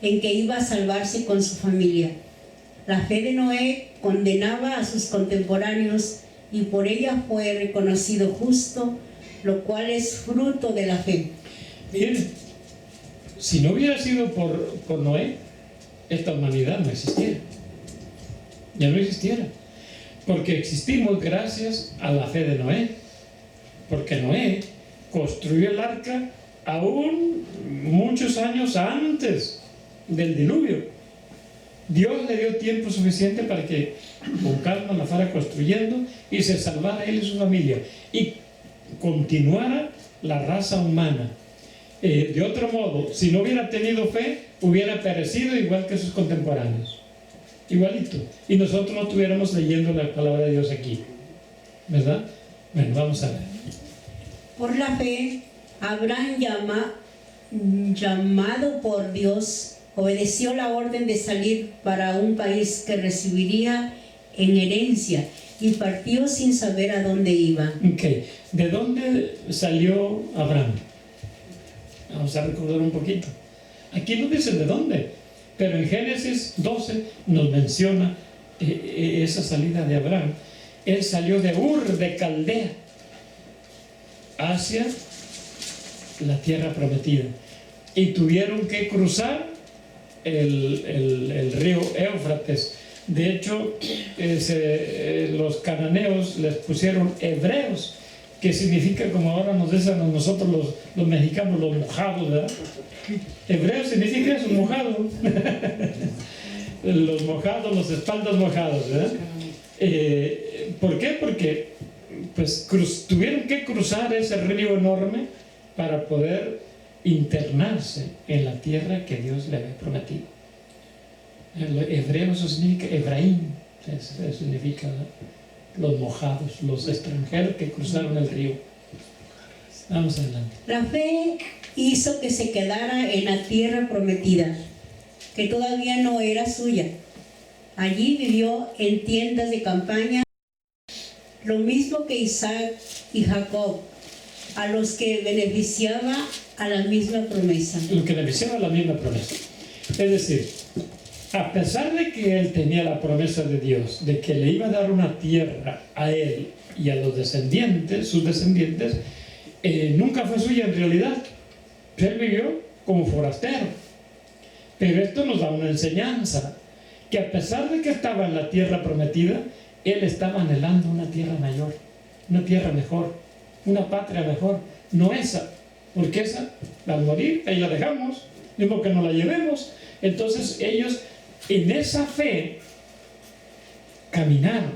en que iba a salvarse con su familia. La fe de Noé condenaba a sus contemporáneos y por ella fue reconocido justo, lo cual es fruto de la fe. Miren, si no hubiera sido por Noé, esta humanidad no existiera. Ya no existiera. Porque existimos gracias a la fe de Noé. Porque Noé construyó el arca aún muchos años antes del diluvio. Dios le dio tiempo suficiente para que con calma la fuera construyendo y se salvara él y su familia y continuara la raza humana. De otro modo, si no hubiera tenido fe, hubiera perecido igual que sus contemporáneos, igualito, y nosotros no estuviéramos leyendo la palabra de Dios aquí, ¿verdad? Bueno, vamos a ver. Por la fe, Abraham, llamado por Dios, obedeció la orden de salir para un país que recibiría en herencia y partió sin saber a dónde iba. Okay. ¿De dónde salió Abraham? Vamos a recordar un poquito. Aquí no dice de dónde, pero en Génesis 12 nos menciona esa salida de Abraham. Él salió de Ur de Caldea hacia la tierra prometida y tuvieron que cruzar el río Éufrates. De hecho, los cananeos les pusieron hebreos, que significa, como ahora nos dicen a nosotros los mexicanos, los mojados, ¿verdad? Hebreo significa eso, mojado. Los mojados, los espaldas mojados, ¿verdad? ¿Por qué? Porque pues, tuvieron que cruzar ese río enorme para poder internarse en la tierra que Dios le había prometido. El hebreo, eso significa Efraín, eso significa, ¿verdad? Los mojados, los extranjeros que cruzaron el río. Vamos adelante. La fe hizo que se quedara en la tierra prometida, que todavía no era suya. Allí vivió en tiendas de campaña, lo mismo que Isaac y Jacob, a los que beneficiaba a la misma promesa. Lo que beneficiaba a la misma promesa. Es decir, a pesar de que él tenía la promesa de Dios, de que le iba a dar una tierra a él y a los descendientes, sus descendientes, nunca fue suya en realidad. Él vivió como forastero. Pero esto nos da una enseñanza, que a pesar de que estaba en la tierra prometida, él estaba anhelando una tierra mayor, una tierra mejor, una patria mejor, no esa, porque esa, al morir, ahí la dejamos, mismo que no la llevemos. Entonces ellos, en esa fe, caminaron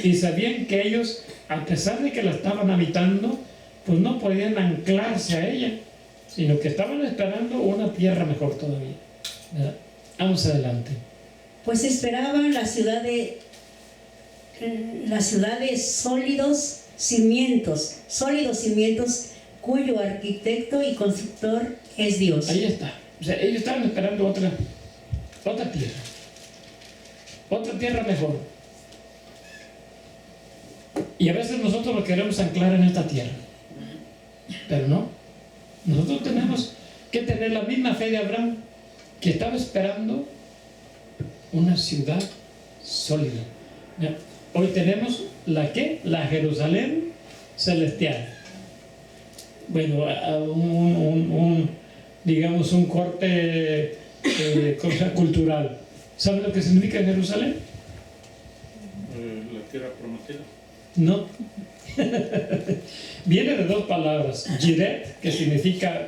y sabían que ellos, a pesar de que la estaban habitando, pues no podían anclarse a ella, sino que estaban esperando una tierra mejor todavía, ¿verdad? Vamos adelante. Pues esperaban la ciudad de sólidos cimientos, cuyo arquitecto y constructor es Dios. Ahí está. O sea, ellos estaban esperando otra tierra mejor. Y a veces nosotros lo queremos anclar en esta tierra, pero no. Nosotros tenemos que tener la misma fe de Abraham, que estaba esperando una ciudad sólida. ¿Ya? Hoy tenemos la Jerusalén celestial. Bueno, digamos un corte cultural. ¿Saben lo que significa Jerusalén? La tierra prometida. No. Viene de dos palabras. Jiret, que significa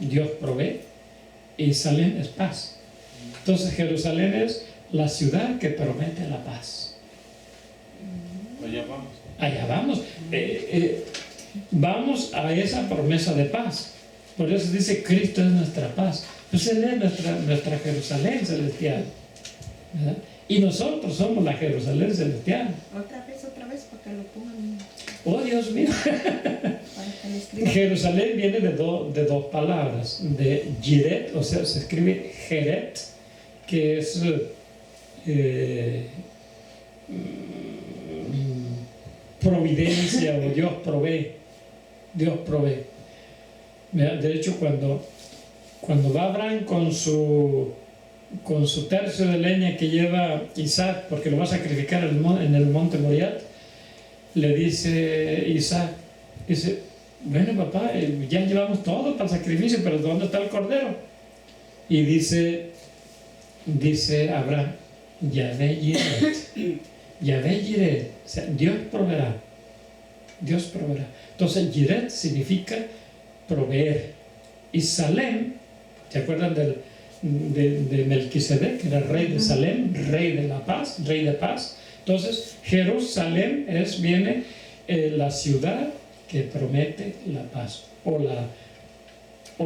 Dios provee, y Salem es paz. Entonces Jerusalén es la ciudad que promete la paz. Allá vamos. Allá vamos. Vamos a esa promesa de paz. Por eso dice, Cristo es nuestra paz. Pues Él es nuestra Jerusalén celestial, ¿verdad? Y nosotros somos la Jerusalén celestial. Otra vez, para que lo pongan. Oh, Dios mío. Para que lo escriban. Jerusalén viene de dos palabras. De Jiret, o sea, se escribe Jeret, que es providencia, o Dios provee. Dios provee. De hecho, cuando va Abraham con su tercio de leña que lleva Isaac, porque lo va a sacrificar en el monte Moriah, le dice Isaac, dice, bueno papá, ya llevamos todo para el sacrificio, pero ¿dónde está el cordero? Y dice Abraham, Yahvé Jiret, o sea, Dios proveerá. Entonces Jiret significa proveer. Y Salem, ¿se acuerdan de Melquisedec, que era el rey de Salem, rey de la paz, rey de paz? Entonces Jerusalén viene la ciudad que promete la paz, o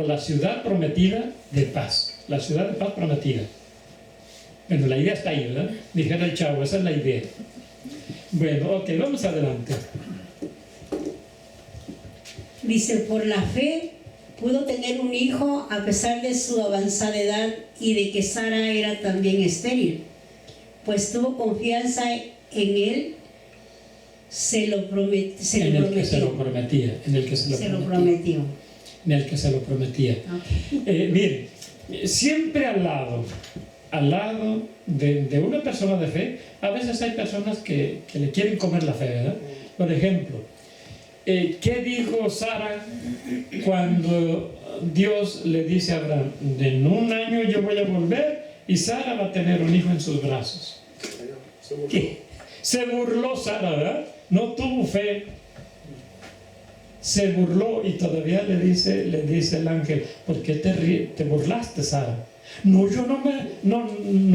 la ciudad prometida de paz, la ciudad de paz prometida. Bueno, la idea está ahí, ¿verdad? Dijera el chavo, esa es la idea. Bueno, ok, vamos adelante. Dice, por la fe pudo tener un hijo a pesar de su avanzada edad y de que Sara era también estéril, pues tuvo confianza en él, en el que se lo prometía. Okay. Miren, siempre al lado de una persona de fe, a veces hay personas que le quieren comer la fe, ¿verdad? Por ejemplo, ¿qué dijo Sara cuando Dios le dice a Abraham, en un año yo voy a volver y Sara va a tener un hijo en sus brazos. ¿Qué? Se burló Sara, ¿verdad? No tuvo fe. Se burló y todavía le dice el ángel, ¿por qué te burlaste, Sara? No, yo no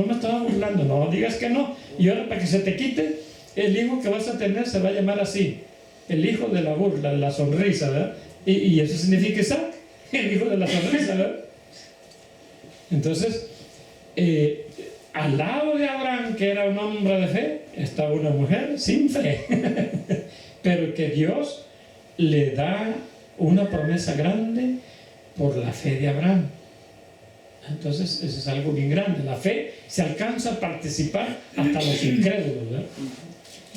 me estaba burlando. No digas que no. Y ahora, para que se te quite, el hijo que vas a tener se va a llamar así, el hijo de la burla, de la sonrisa, ¿verdad? Y eso significa Isaac, el hijo de la sonrisa, ¿verdad? Entonces, al lado de Abraham, que era un hombre de fe, estaba una mujer sin fe, pero que Dios le da una promesa grande por la fe de Abraham. Entonces, eso es algo bien grande. La fe se alcanza a participar hasta los incrédulos, ¿verdad?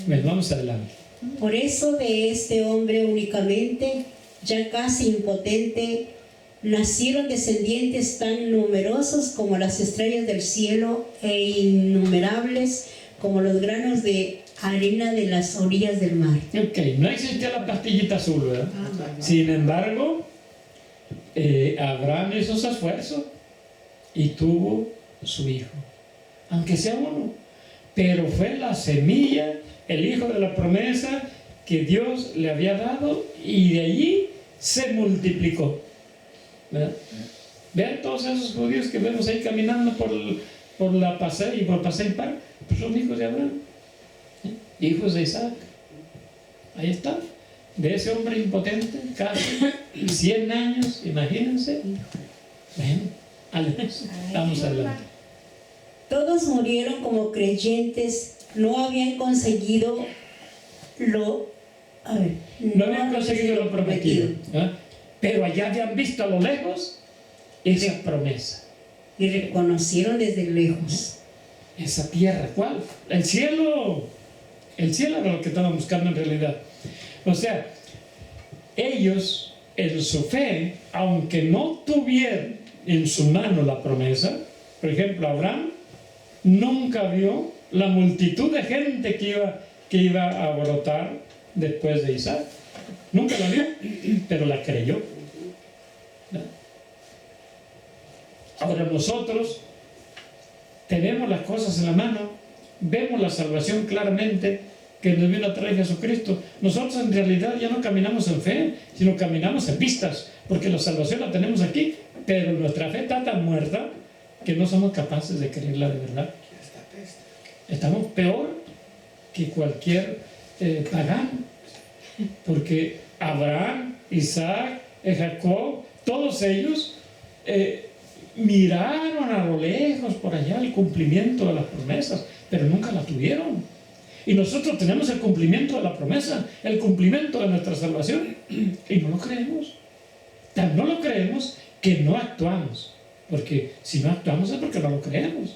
Bueno, vamos adelante. Por eso de este hombre únicamente, ya casi impotente, nacieron descendientes tan numerosos como las estrellas del cielo e innumerables como los granos de arena de las orillas del mar. Ok, no existía la pastillita azul, ¿verdad? Sin embargo, Abraham hizo su esfuerzo y tuvo su hijo, aunque sea uno, pero fue la semilla, el hijo de la promesa que Dios le había dado, y de allí se multiplicó, ¿verdad? Vean todos esos judíos que vemos ahí caminando por la Paseo y por Paseo Park, pues son hijos de Abraham, hijos de Isaac. Ahí está, de ese hombre impotente, casi 100 años, imagínense. Bueno, vamos adelante. Todos murieron como creyentes, no habían conseguido lo prometido, ¿eh? Pero allá habían visto a lo lejos esa promesa y reconocieron desde lejos. Esa tierra, ¿cuál? El cielo. El cielo era lo que estaban buscando en realidad. O sea, ellos en su fe, aunque no tuvieran en su mano la promesa, por ejemplo, Abraham nunca vio la multitud de gente que iba a brotar después de Isaac. Nunca la vio, pero la creyó. Ahora nosotros tenemos las cosas en la mano, vemos la salvación claramente que nos vino a traer Jesucristo. Nosotros en realidad ya no caminamos en fe, sino caminamos en vistas, porque la salvación la tenemos aquí, pero nuestra fe está tan muerta que no somos capaces de creerla de verdad. Estamos peor que cualquier pagano, porque Abraham, Isaac, Jacob, todos ellos miraron a lo lejos por allá el cumplimiento de las promesas, pero nunca la tuvieron. Y nosotros tenemos el cumplimiento de la promesa, el cumplimiento de nuestra salvación, y no lo creemos. Tan no lo creemos que no actuamos, porque si no actuamos es porque no lo creemos,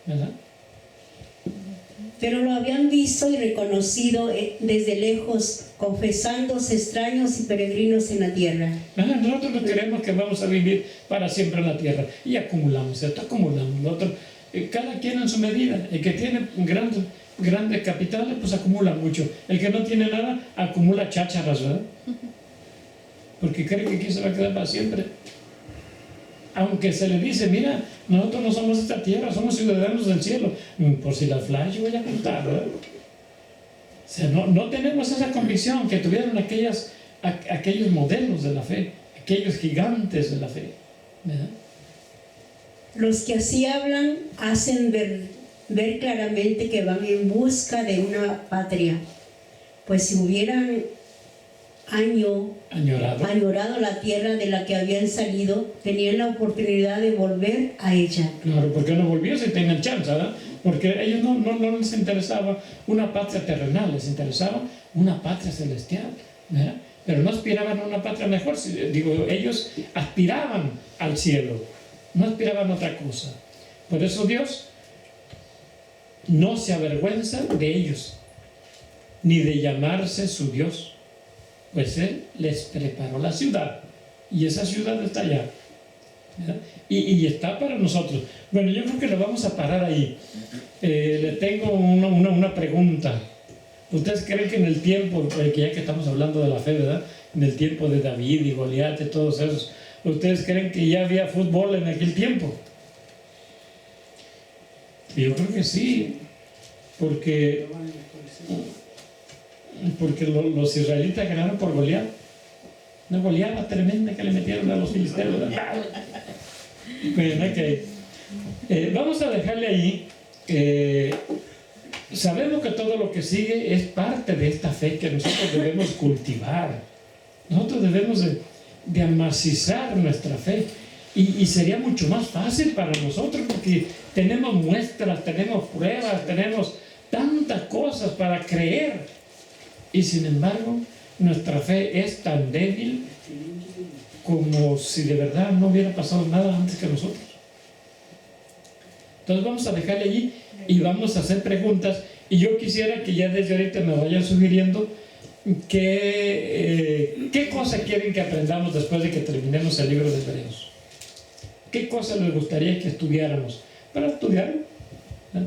¿verdad? Pero lo habían visto y reconocido desde lejos, confesándose extraños y peregrinos en la tierra. Nosotros no creemos que vamos a vivir para siempre en la tierra, y acumulamos esto, acumulamos lo otro, cada quien en su medida. El que tiene grandes capitales, pues acumula mucho. El que no tiene nada, acumula chácharas, ¿verdad? Porque cree que aquí se va a quedar para siempre. Aunque se le dice, mira, nosotros no somos de esta tierra, somos ciudadanos del cielo. Por si la flash voy a contar, ¿verdad? O sea, no tenemos esa convicción que tuvieron aquellos modelos de la fe, aquellos gigantes de la fe, ¿verdad? Los que así hablan hacen ver claramente que van en busca de una patria, pues si hubieran añorado la tierra de la que habían salido, tenían la oportunidad de volver a ella. Claro, porque no volvió si tenían chance, ¿verdad? Porque a ellos no les interesaba una patria terrenal, les interesaba una patria celestial, ¿verdad? Pero no aspiraban a una patria mejor, ellos aspiraban al cielo, no aspiraban a otra cosa. Por eso Dios no se avergüenza de ellos, ni de llamarse su Dios, pues Él les preparó la ciudad, y esa ciudad está allá, ¿verdad? Y está para nosotros. Bueno, yo creo que lo vamos a parar ahí. Le tengo una pregunta. ¿Ustedes creen que en el tiempo, que ya que estamos hablando de la fe, ¿verdad? En el tiempo de David y Goliat y todos esos, ¿Ustedes creen que ya había fútbol en aquel tiempo? Yo creo que sí, porque los israelitas ganaron por goleada. Una goleada tremenda que le metieron a los filisteos. Bueno, okay. Vamos a dejarle ahí. Sabemos que todo lo que sigue es parte de esta fe que nosotros debemos cultivar. Nosotros debemos de amacizar nuestra fe. Y sería mucho más fácil para nosotros porque tenemos muestras, tenemos pruebas, tenemos tantas cosas para creer. Y sin embargo, nuestra fe es tan débil como si de verdad no hubiera pasado nada antes que nosotros. Entonces vamos a dejarle allí y vamos a hacer preguntas. Y yo quisiera que ya desde ahorita me vayan sugiriendo qué cosas quieren que aprendamos después de que terminemos el libro de Hebreos. ¿Qué cosas les gustaría que estudiáramos? Para estudiar,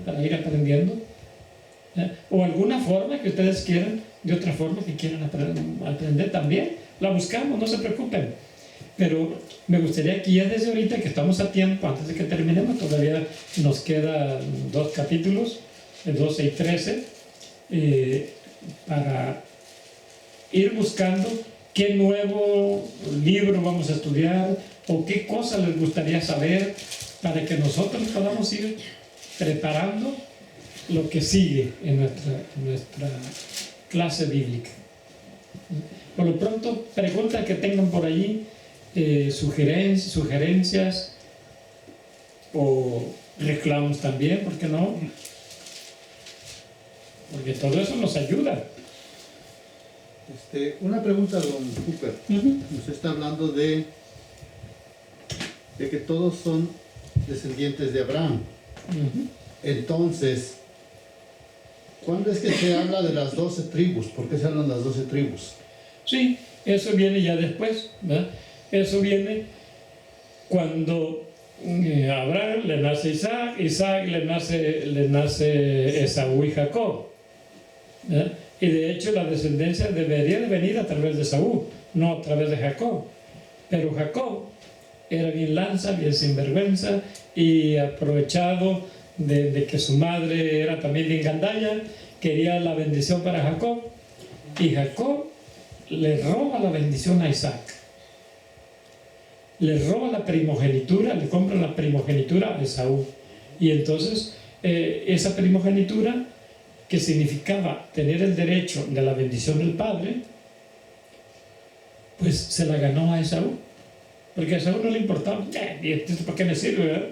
para ir aprendiendo. O alguna forma que ustedes quieran, de otra forma que quieran aprender también. La buscamos, no se preocupen. Pero me gustaría que ya desde ahorita, que estamos a tiempo, antes de que terminemos, todavía nos quedan 2 capítulos, 12 y 13, para ir buscando qué nuevo libro vamos a estudiar o qué cosas les gustaría saber para que nosotros podamos ir preparando lo que sigue en nuestra clase bíblica. Por lo pronto, preguntas que tengan por allí, sugerencias o reclamos también, ¿por qué no? Porque todo eso nos ayuda. Una pregunta, don Cooper. Usted está hablando de que todos son descendientes de Abraham. Entonces, ¿cuándo es que se habla de las 12 tribus? ¿Por qué se hablan las 12 tribus? Sí, eso viene ya después, ¿verdad? Eso viene cuando a Abraham le nace Isaac, Isaac le nace Esaú y Jacob, ¿verdad? Y de hecho la descendencia debería de venir a través de Esaú, no a través de Jacob. Pero Jacob era bien lanza, bien sinvergüenza y aprovechado de que su madre era también bien gandalla, quería la bendición para Jacob. Y Jacob le roba la bendición a Isaac. Le roba la primogenitura, le compra la primogenitura a Esaú. Y entonces esa primogenitura, que significaba tener el derecho de la bendición del padre, pues se la ganó a Esaú. Porque a Esaú no le importaba, ¿y esto para qué me sirve, verdad?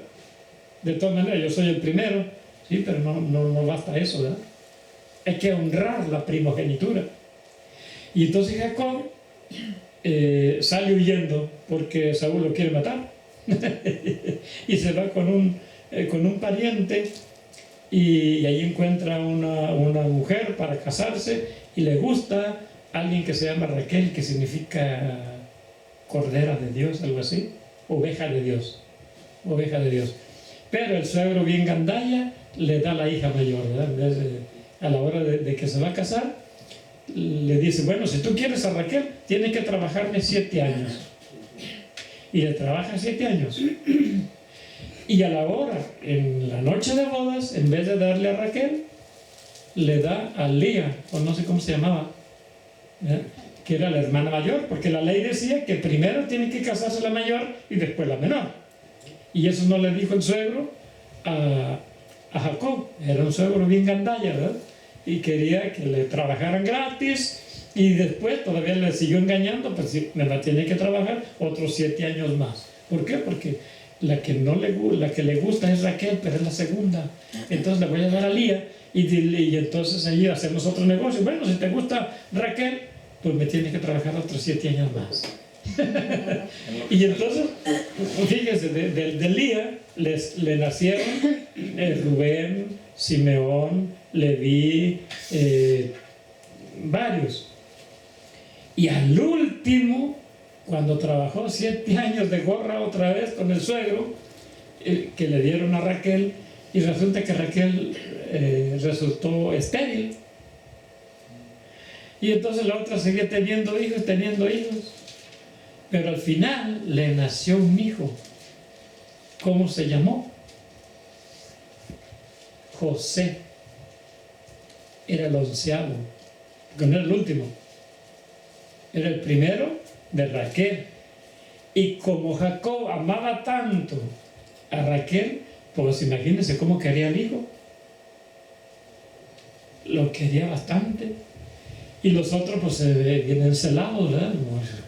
De todas maneras, yo soy el primero, sí, pero no basta eso, ¿verdad? Hay que honrar la primogenitura. Y entonces Jacob sale huyendo porque Esaú lo quiere matar. Y se va con un pariente y ahí encuentra una mujer para casarse y le gusta alguien que se llama Raquel, que significa cordera de Dios, algo así, oveja de Dios. Pero el suegro bien gandalla le da la hija mayor, ¿verdad? En vez a la hora de que se va a casar, le dice, bueno, si tú quieres a Raquel, tienes que trabajarme 7 años. Y le trabaja 7 años. Y a la hora, en la noche de bodas, en vez de darle a Raquel, le da a Lía, o no sé cómo se llamaba, ¿eh? Que era la hermana mayor, porque la ley decía que primero tiene que casarse la mayor y después la menor. Y eso no le dijo el suegro a Jacob. Era un suegro bien gandalla, ¿verdad? Y quería que le trabajaran gratis y después todavía le siguió engañando, pero sí, me la tiene que trabajar otros 7 años más. ¿Por qué? Porque la que le gusta es Raquel, pero es la segunda. Entonces le voy a dar a Lía y entonces allí hacemos otro negocio. Bueno, si te gusta Raquel, pues me tienes que trabajar otros 7 años más. Y entonces, fíjense, de Lía le nacieron Rubén, Simeón, Leví, varios. Y al último, cuando trabajó 7 años de gorra otra vez con el suegro, que le dieron a Raquel, y resulta que Raquel resultó estéril. Y entonces la otra seguía teniendo hijos. Pero al final le nació un hijo. ¿Cómo se llamó? José. Era el 11º, porque no era el último. Era el primero de Raquel. Y como Jacob amaba tanto a Raquel, pues imagínense cómo quería al hijo. Lo quería bastante. Y los otros pues vienen celados, ¿verdad?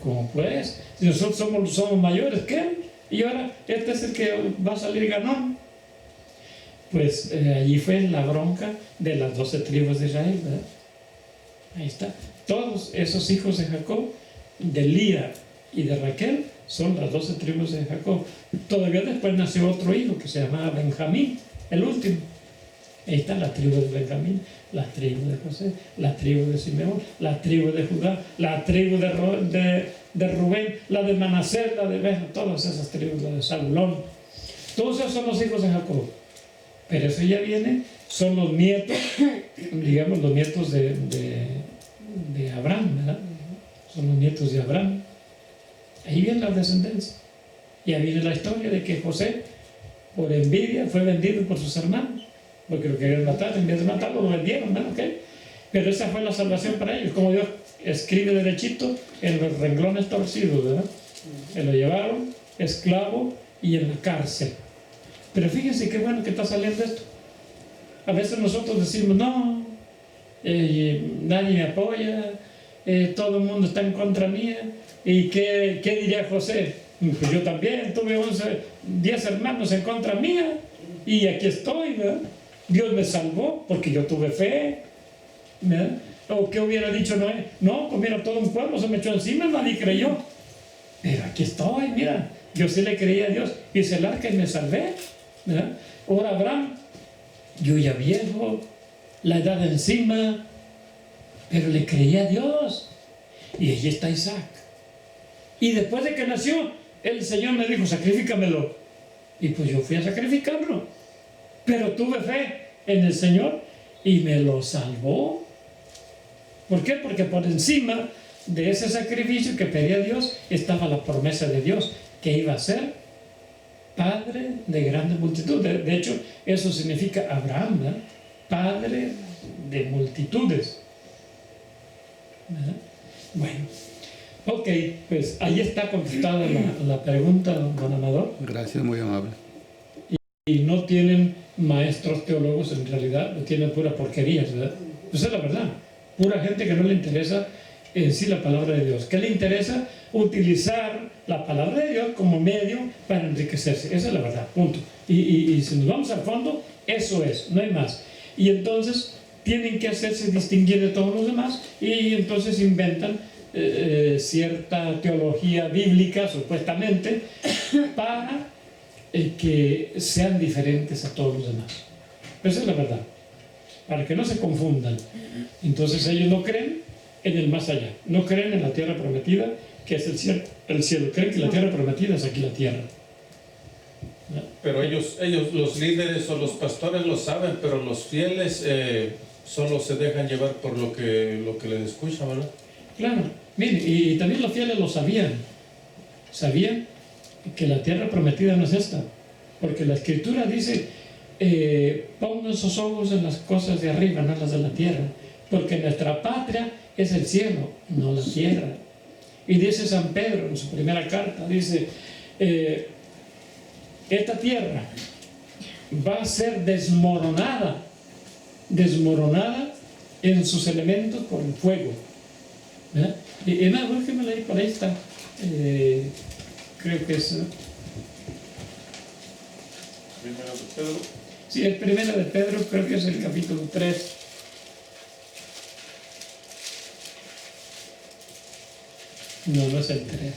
Como pues, si nosotros somos mayores que él, y ahora este es el que va a salir ganón. Pues allí fue la bronca de las 12 tribus de Israel, ¿verdad? Ahí está. Todos esos hijos de Jacob, de Lía y de Raquel, son las 12 tribus de Jacob. Todavía después nació otro hijo que se llamaba Benjamín, el último. Ahí está la tribu de Benjamín, la tribu de José, la tribu de Simeón, la tribu de Judá, la tribu de Rubén, la de Manasés, la de Benjamín, todas esas tribus, la de Zabulón. Todos esos son los hijos de Jacob. Pero eso ya viene, son los nietos, digamos, los nietos de Abraham, ¿verdad? Son los nietos de Abraham. Ahí viene la descendencia. Y ahí viene la historia de que José, por envidia, fue vendido por sus hermanos. Porque lo querían matar, en vez de matarlo, lo vendieron, ¿verdad? ¿Okay? Pero esa fue la salvación para ellos. Como Dios escribe derechito en los renglones torcidos, ¿verdad? Se lo llevaron esclavo y en la cárcel. Pero fíjense qué bueno que está saliendo esto. A veces nosotros decimos, no, nadie me apoya, todo el mundo está en contra mía. ¿Y qué diría José? Pues yo también tuve 10 hermanos en contra mía y aquí estoy, ¿verdad? Dios me salvó porque yo tuve fe, ¿verdad? ¿O qué hubiera dicho Noé? No, pues mira, todo un pueblo se me echó encima, nadie creyó. Pero aquí estoy, mira, yo sí le creí a Dios, hice el arca y me salvé, ¿verdad? Ahora Abraham, yo ya viejo, la edad encima, pero le creí a Dios. Y allí está Isaac. Y después de que nació, el Señor me dijo, sacrifícamelo. Y pues yo fui a sacrificarlo. Pero tuve fe en el Señor y me lo salvó. ¿Por qué? Porque por encima de ese sacrificio que pedía Dios estaba la promesa de Dios, que iba a ser padre de grandes multitudes. De hecho, eso significa Abraham, ¿verdad? Padre de multitudes, ¿verdad? Bueno, ok, pues ahí está contestada la pregunta, don Amador. Gracias, muy amable. Y no tienen maestros teólogos, en realidad, tienen pura porquería, ¿verdad? Esa es la verdad. Pura gente que no le interesa en sí la palabra de Dios. ¿Qué le interesa? Utilizar la palabra de Dios como medio para enriquecerse. Esa es la verdad, punto. Y si nos vamos al fondo, eso es, no hay más. Y entonces tienen que hacerse distinguir de todos los demás y entonces inventan cierta teología bíblica, supuestamente, para que sean diferentes a todos los demás. Esa es la verdad, para que no se confundan. Entonces ellos no creen en el más allá, no creen en la tierra prometida, que es el cielo. Creen que la tierra prometida es aquí la tierra. ¿No? Pero ellos, los líderes o los pastores lo saben, pero los fieles solo se dejan llevar por lo que les escucha, ¿verdad? Claro, mire, y también los fieles lo sabían. Sabían que la tierra prometida no es esta, porque la Escritura dice, pongan sus ojos en las cosas de arriba, no en las de la tierra, porque nuestra patria es el cielo, no la tierra. Y dice San Pedro en su primera carta, dice, esta tierra va a ser desmoronada en sus elementos por el fuego, ¿verdad? Y nada, búsquenmela ahí, por ahí está. Creo que es... Primero de Pedro. Sí, el primero de Pedro, creo que es el capítulo 3. No, no es el 3.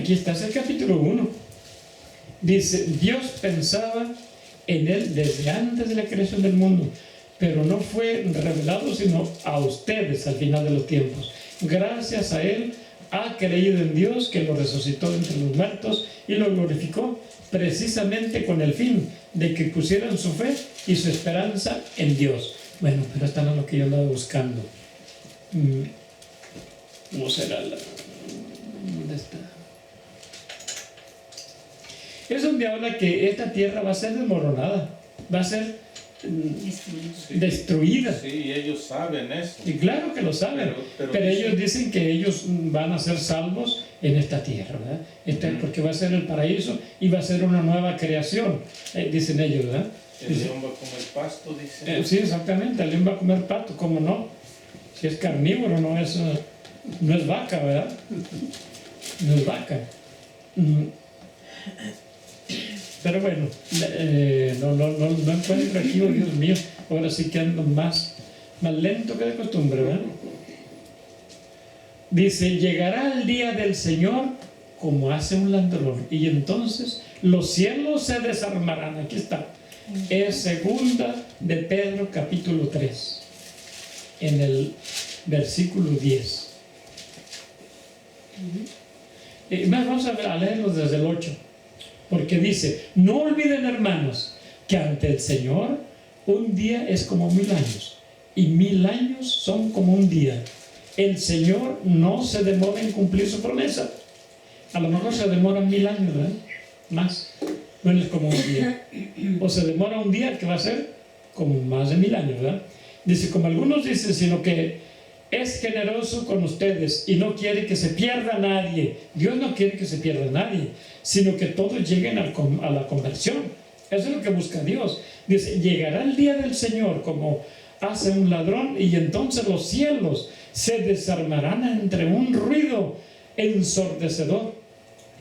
Aquí está, es el capítulo 1. Dice, Dios pensaba en él desde antes de la creación del mundo, pero no fue revelado sino a ustedes al final de los tiempos. Gracias a él ha creído en Dios, que lo resucitó de entre los muertos y lo glorificó, precisamente con el fin de que pusieran su fe y su esperanza en Dios. Bueno, pero esto no es lo que yo andaba buscando. ¿cómo será la? ¿Dónde está? Es donde habla que esta tierra va a ser desmoronada, va a ser destruida. Sí, y ellos saben eso. Y claro que lo saben, pero ellos dicen que ellos van a ser salvos en esta tierra, ¿verdad? Porque va a ser el paraíso y va a ser una nueva creación, dicen ellos, ¿verdad? El león va a comer pasto, dice. Sí, exactamente, el león va a comer pasto, ¿cómo no? Si es carnívoro, no es vaca, ¿verdad? No es vaca. Pero bueno, no encuentro aquí, oh Dios mío, ahora sí que ando más lento que de costumbre, ¿verdad? Dice, llegará el día del Señor como hace un ladrón, y entonces los cielos se desarmarán. Aquí está, es segunda de Pedro capítulo 3, en el versículo 10. Vamos a leerlo desde el 8. Porque dice, no olviden, hermanos, que ante el Señor un día es como 1000 años y 1000 años son como un día. El Señor no se demora en cumplir su promesa. A lo mejor se demoran 1000 años, ¿verdad? Más. No es como un día. O se demora un día que va a ser como más de 1000 años, ¿verdad? Dice, como algunos dicen, sino que es generoso con ustedes y no quiere que se pierda nadie. Dios no quiere que se pierda nadie, sino que todos lleguen a la conversión. Eso es lo que busca Dios. Dice, llegará el día del Señor como hace un ladrón, y entonces los cielos se desarmarán entre un ruido ensordecedor.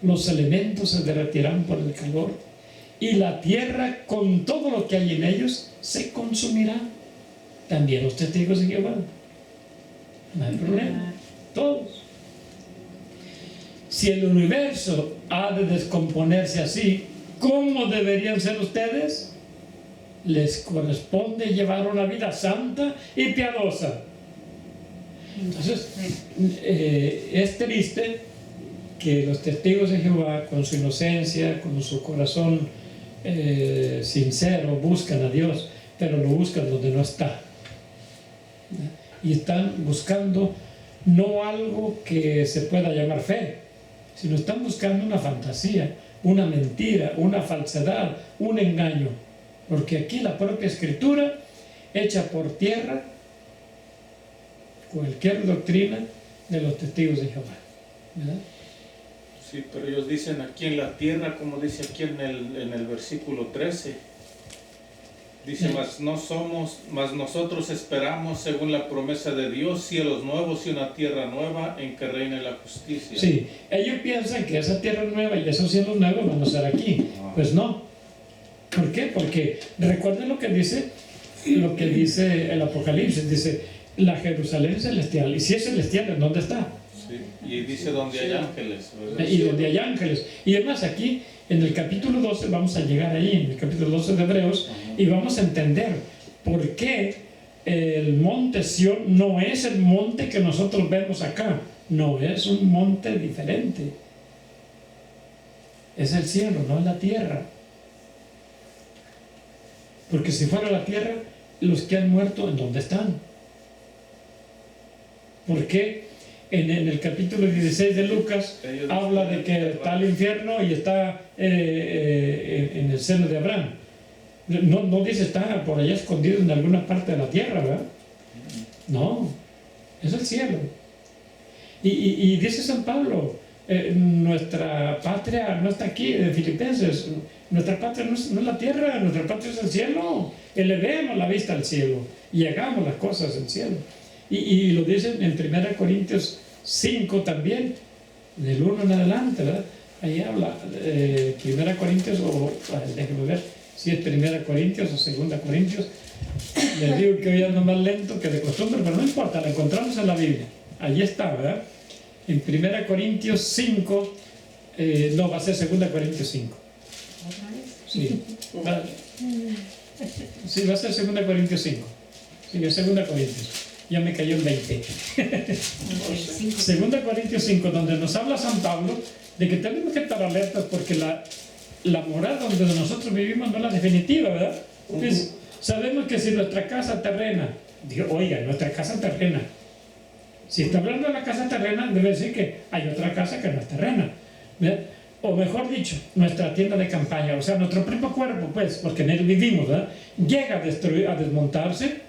Los elementos se derretirán por el calor, y la tierra con todo lo que hay en ellos se consumirá. También los testigos de Jehová. No hay problema, todos. Si el universo ha de descomponerse así, ¿cómo deberían ser ustedes? Les corresponde llevar una vida santa y piadosa. Entonces, es triste que los testigos de Jehová, con su inocencia, con su corazón sincero, buscan a Dios, pero lo buscan donde no está. Y están buscando no algo que se pueda llamar fe, sino están buscando una fantasía, una mentira, una falsedad, un engaño. Porque aquí la propia Escritura echa por tierra cualquier doctrina de los testigos de Jehová, ¿verdad? Sí, pero ellos dicen aquí en la tierra, como dice aquí en el versículo 13. Dice, mas nosotros esperamos, según la promesa de Dios, cielos nuevos y una tierra nueva en que reine la justicia. Sí, ellos piensan que esa tierra nueva y esos cielos nuevos van a ser aquí. Pues no. ¿Por qué? Porque recuerden lo que dice el Apocalipsis. Dice, la Jerusalén celestial. Y si es celestial, ¿en dónde está? Sí, y dice donde hay ángeles, ¿verdad? Y donde hay ángeles. Y además aquí, en el capítulo 12, vamos a llegar ahí, en el capítulo 12 de Hebreos, y vamos a entender por qué el monte Sión no es el monte que nosotros vemos acá. No, es un monte diferente. Es el cielo, no es la tierra. Porque si fuera la tierra, los que han muerto, ¿en dónde están? ¿Por qué? En el capítulo 16 de Lucas habla de que está el infierno y está en el seno de Abraham. No dice está por allá escondido en alguna parte de la tierra, ¿verdad? No, es el cielo. Y dice San Pablo, nuestra patria no está aquí, en Filipenses. Nuestra patria no es la tierra, nuestra patria es el cielo. Elevemos la vista al cielo y hagamos las cosas del cielo. Y lo dicen en 1 Corintios 5 también, del 1 en adelante, ¿verdad? Ahí habla, 1 Corintios, déjenme ver si es 1 Corintios o 2 Corintios. Les digo que hoy ando más lento que de costumbre, pero no importa, la encontramos en la Biblia. Allí está, ¿verdad? En 1 Corintios 5, no, va a ser 2 Corintios 5. Sí, sí, va a ser 2 Corintios 5. Sí, es 2 Corintios. Ya me cayó en 20. 2 Corintios 5, donde nos habla San Pablo de que tenemos que estar alertas porque la morada donde nosotros vivimos no es la definitiva, ¿verdad? Pues, sabemos que si nuestra casa terrena, oiga, nuestra casa terrena, Si está hablando de la casa terrena, debe decir que hay otra casa que no es terrena. ¿Verdad? O mejor dicho, nuestra tienda de campaña, o sea, nuestro propio cuerpo, pues, porque en él vivimos, ¿verdad? Llega a desmontarse.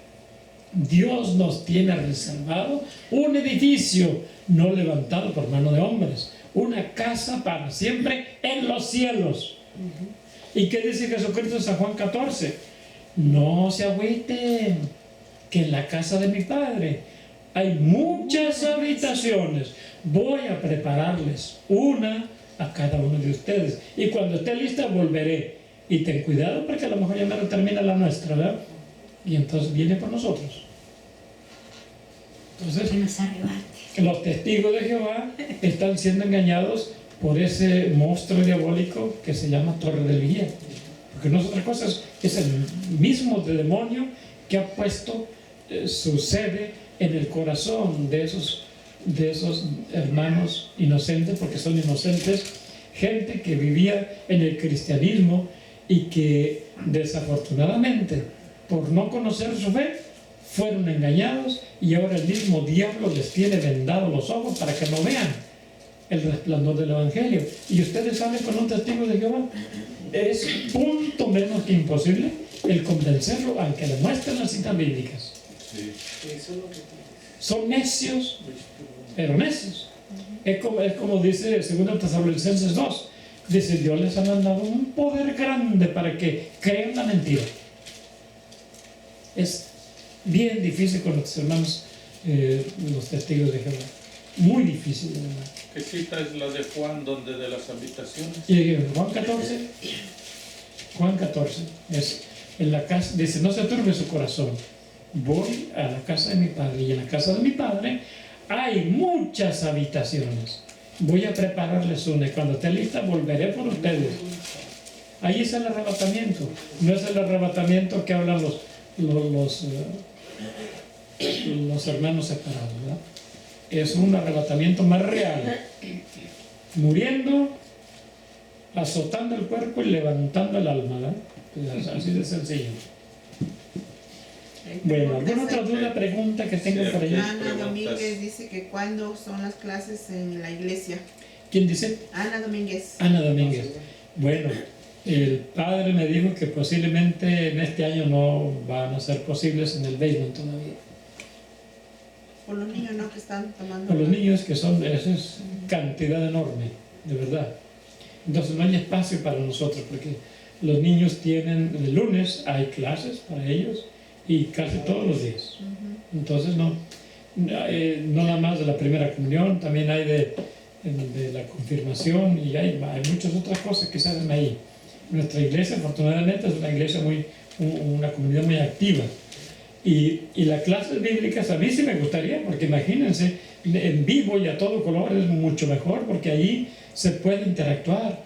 Dios nos tiene reservado un edificio no levantado por mano de hombres, una casa para siempre en los cielos. ¿Y qué dice Jesucristo en San Juan 14? No se agüiten, que en la casa de mi Padre hay muchas habitaciones. Voy a prepararles una a cada uno de ustedes. Y cuando esté lista volveré. Y ten cuidado porque a lo mejor ya me termina la nuestra, ¿verdad? Y entonces viene por nosotros. Entonces, Que nos arrebate. los testigos de Jehová están siendo engañados por ese monstruo diabólico que se llama Torre del Vigía. Porque no es otra cosa, es el mismo demonio que ha puesto su sede en el corazón de esos hermanos inocentes, porque son inocentes, gente que vivía en el cristianismo y que desafortunadamente, por no conocer su fe, fueron engañados y ahora el mismo diablo les tiene vendados los ojos para que no vean el resplandor del Evangelio. Y ustedes saben, con un testigo de Jehová, es punto menos que imposible el convencerlo, aunque le muestren las citas bíblicas. Son necios, pero necios. Es como dice 2 Tesalonicenses 2. Dice, Dios les ha mandado un poder grande para que crean la mentira. Es bien difícil con los hermanos, los testigos de Jehová. Muy difícil, de verdad. ¿Qué cita es la de Juan, donde de las habitaciones? Y Juan 14, es en la casa, dice, no se turbe su corazón. Voy a la casa de mi Padre, y en la casa de mi Padre hay muchas habitaciones. Voy a prepararles una, y cuando esté lista volveré por ustedes. Ahí es el arrebatamiento. No es el arrebatamiento que hablan los hermanos separados, ¿verdad? Es un arrebatamiento más real. Muriendo, azotando el cuerpo y levantando el alma, ¿verdad? Pues así de sencillo. Bueno, ¿alguna otra duda, pregunta que tengan por allá? Ana Domínguez dice que ¿cuándo son las clases en la iglesia? ¿Quién dice? Ana Domínguez. Ana Domínguez. Bueno, el padre me dijo que posiblemente en este año no van a ser posibles en el basement todavía. Por los niños, ¿no? Que están tomando. Por los niños que son, eso es cantidad enorme, de verdad. Entonces no hay espacio para nosotros porque los niños tienen, el lunes hay clases para ellos y casi todos los días. Entonces no nada más de la primera comunión, también hay de la confirmación y hay muchas otras cosas que se hacen ahí. Nuestra iglesia afortunadamente es una iglesia una comunidad muy activa. Y las clases bíblicas a mí sí me gustaría, porque imagínense, en vivo y a todo color es mucho mejor, porque ahí se puede interactuar.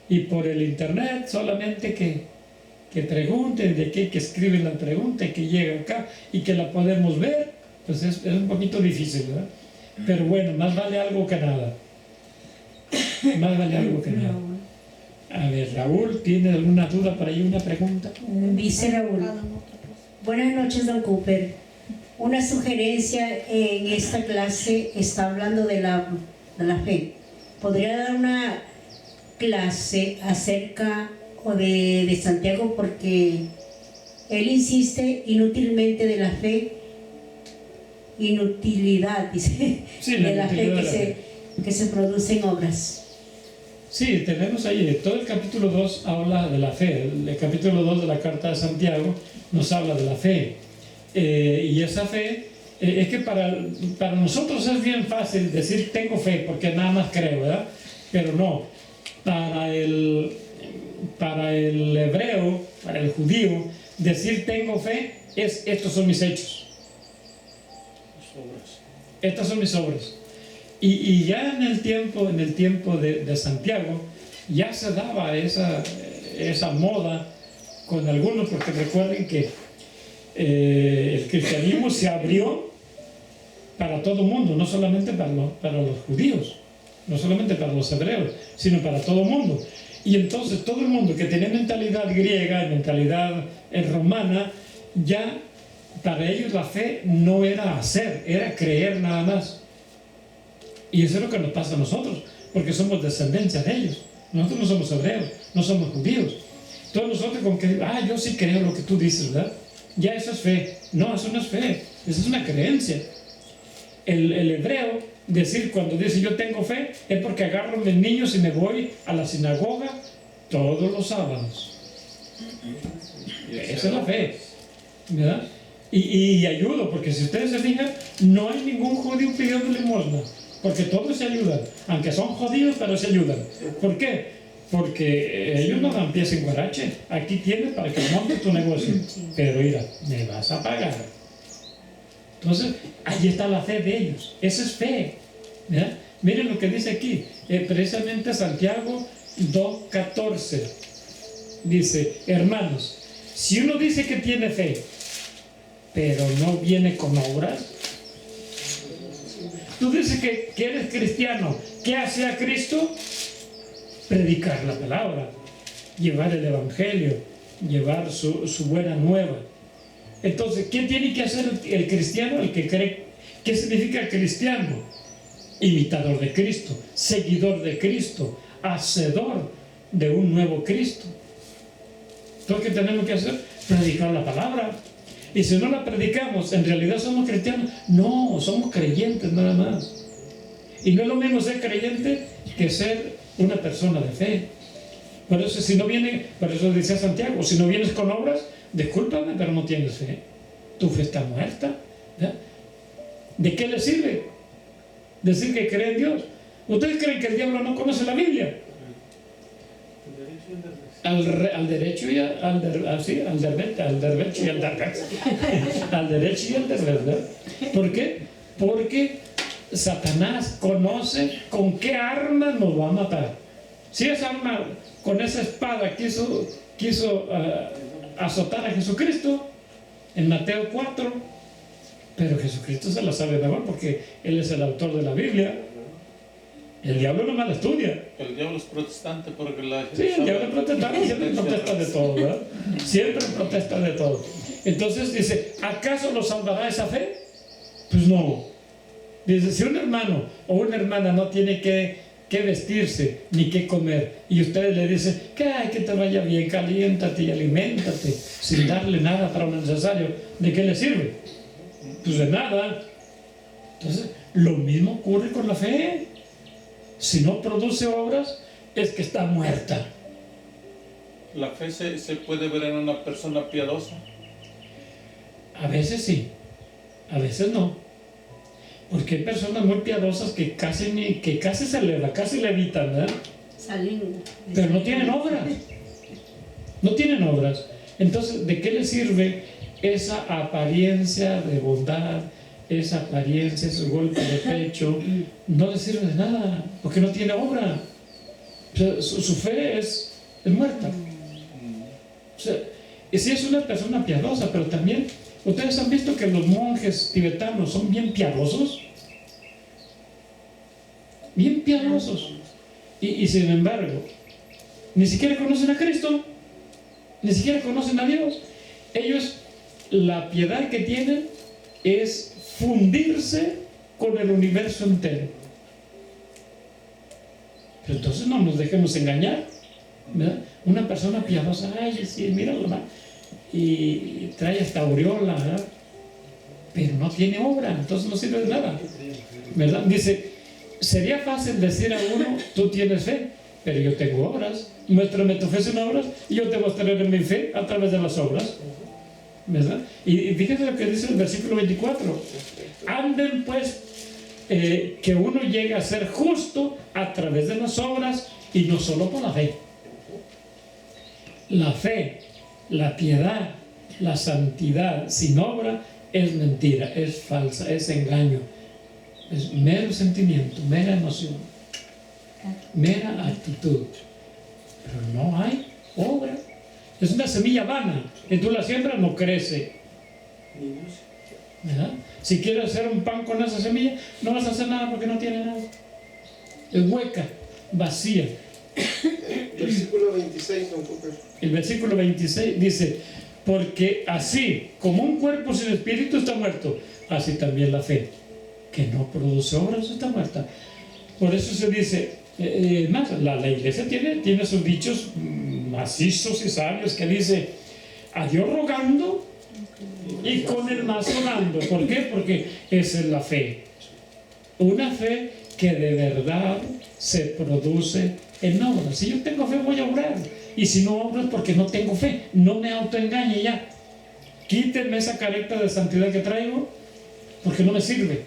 Y por el internet solamente que pregunten, de qué que escriben la pregunta y que llega acá y que la podemos ver, pues es un poquito difícil, ¿verdad? Pero bueno, más vale algo que nada. Más vale algo que nada. A ver, Raúl, ¿tiene alguna duda para ahí, una pregunta? Dice Raúl. Buenas noches, don Cooper. Una sugerencia en esta clase está hablando de la fe. ¿Podría dar una clase acerca de Santiago? Porque él insiste inútilmente de la fe, inutilidad, dice, Sí, de la fe inutilidad de la fe. que se produce en obras. Sí, tenemos ahí, todo el capítulo 2 habla de la fe. El capítulo 2 de la carta de Santiago nos habla de la fe. Y esa fe, es que para nosotros es bien fácil decir tengo fe, porque nada más creo, ¿verdad? Pero no, para el hebreo, para el judío, decir tengo fe es estos son mis hechos. Estas son mis obras. Y ya en el tiempo de Santiago ya se daba esa moda con algunos, porque recuerden que el cristianismo se abrió para todo el mundo, no solamente para los judíos, no solamente para los hebreos, sino para todo el mundo. Y entonces todo el mundo que tenía mentalidad griega y mentalidad romana ya para ellos la fe no era hacer, era creer nada más. Y eso es lo que nos pasa a nosotros, porque somos descendencia de ellos. Nosotros no somos hebreos, no somos judíos. Todos nosotros con que, yo sí creo lo que tú dices, ¿verdad? Ya eso es fe. No, eso no es fe, eso es una creencia. El hebreo, decir cuando dice yo tengo fe, es porque agarro a mis niños y me voy a la sinagoga todos los sábados. Esa es la fe, ¿verdad? Y ayudo, porque si ustedes se fijan, no hay ningún judío pidiendo limosna, porque todos se ayudan, aunque son judíos, pero se ayudan. ¿Por qué? Porque ellos no dan pies en guarache. Aquí tienes para que montes tu negocio, pero mira, me vas a pagar. Entonces, ahí está la fe de ellos. Esa es fe, ¿verdad? Miren lo que dice aquí, precisamente Santiago 2:14. Dice, hermanos, si uno dice que tiene fe, pero no viene con obras, tú dices que eres cristiano, ¿qué hace a Cristo? Predicar la palabra, llevar el evangelio, llevar su buena nueva. Entonces, ¿qué tiene que hacer el cristiano? El que cree. ¿Qué significa cristiano? Imitador de Cristo, seguidor de Cristo, hacedor de un nuevo Cristo. Entonces, ¿qué tenemos que hacer? Predicar la palabra. Y si no la predicamos, ¿en realidad somos cristianos? No, somos creyentes nada más. Y no es lo mismo ser creyente que ser una persona de fe. Por eso, por eso dice Santiago, si no vienes con obras, discúlpame, pero no tienes fe. Tu fe está muerta, ¿verdad? ¿De qué le sirve decir que cree en Dios? ¿Ustedes creen que el diablo no conoce la Biblia? Al derecho y al derecho y al derecho al derecho y al derecho, ¿verdad? ¿Por qué? Porque Satanás conoce con qué arma nos va a matar. Si esa arma, con esa espada quiso azotar a Jesucristo en Mateo 4, pero Jesucristo se la sabe mejor porque Él es el autor de la Biblia. El diablo no mal estudia. El diablo es protestante porque Sí, el diablo es protestante, siempre protesta de todo, ¿verdad? Siempre protesta de todo. Entonces dice, ¿acaso lo salvará esa fe? Pues no. Dice, si un hermano o una hermana no tiene que vestirse ni que comer, y ustedes le dicen, que te vaya bien, caliéntate y aliméntate, sin darle nada para lo necesario, ¿de qué le sirve? Pues de nada. Entonces, lo mismo ocurre con la fe. Si no produce obras, es que está muerta. ¿La fe se puede ver en una persona piadosa? A veces sí, a veces no. Porque hay personas muy piadosas que casi se levitan, ¿verdad? Pero no tienen obras. No tienen obras. Entonces, ¿de qué les sirve esa apariencia de bondad, esa apariencia, ese golpe de pecho? No les sirve de nada, porque no tiene obra. O sea, su fe es muerta. O sea, y sí es una persona piadosa, pero también, ¿ustedes han visto que los monjes tibetanos son bien piadosos? Bien piadosos. Y sin embargo, ni siquiera conocen a Cristo, ni siquiera conocen a Dios. Ellos, la piedad que tienen es fundirse con el universo entero. Pero entonces no nos dejemos engañar, ¿verdad? Una persona piadosa, sí, míralo, ¿verdad? Y trae hasta aureola, ¿verdad? Pero no tiene obra, entonces no sirve de nada, ¿verdad? Dice, sería fácil decir a uno, tú tienes fe, pero yo tengo obras. Muéstrame tu fe sin obras y yo te mostraré mi fe a través de las obras, ¿verdad? Y fíjense lo que dice el versículo 24. Anden pues, que uno llegue a ser justo a través de las obras y no solo por la fe. La fe, la piedad, la santidad sin obra es mentira, es falsa, es engaño, es mero sentimiento, mera emoción, mera actitud, pero no hay obra. Es una semilla vana, y tú la siembras, no crece, ¿verdad? Si quieres hacer un pan con esa semilla, no vas a hacer nada porque no tiene nada, es hueca, vacía. Versículo 26, don Cooper. El versículo 26 dice, Porque así como un cuerpo sin espíritu está muerto, así también la fe que no produce obras está muerta. Por eso se dice, más, la iglesia tiene sus dichos macizos y sabios que dice: a Dios rogando y con el más orando. ¿Por qué? Porque esa es la fe. Una fe que de verdad se produce en obras. Si yo tengo fe, voy a obrar. Y si no obro es porque no tengo fe. No me autoengañe ya. Quítenme esa careta de santidad que traigo, porque no me sirve.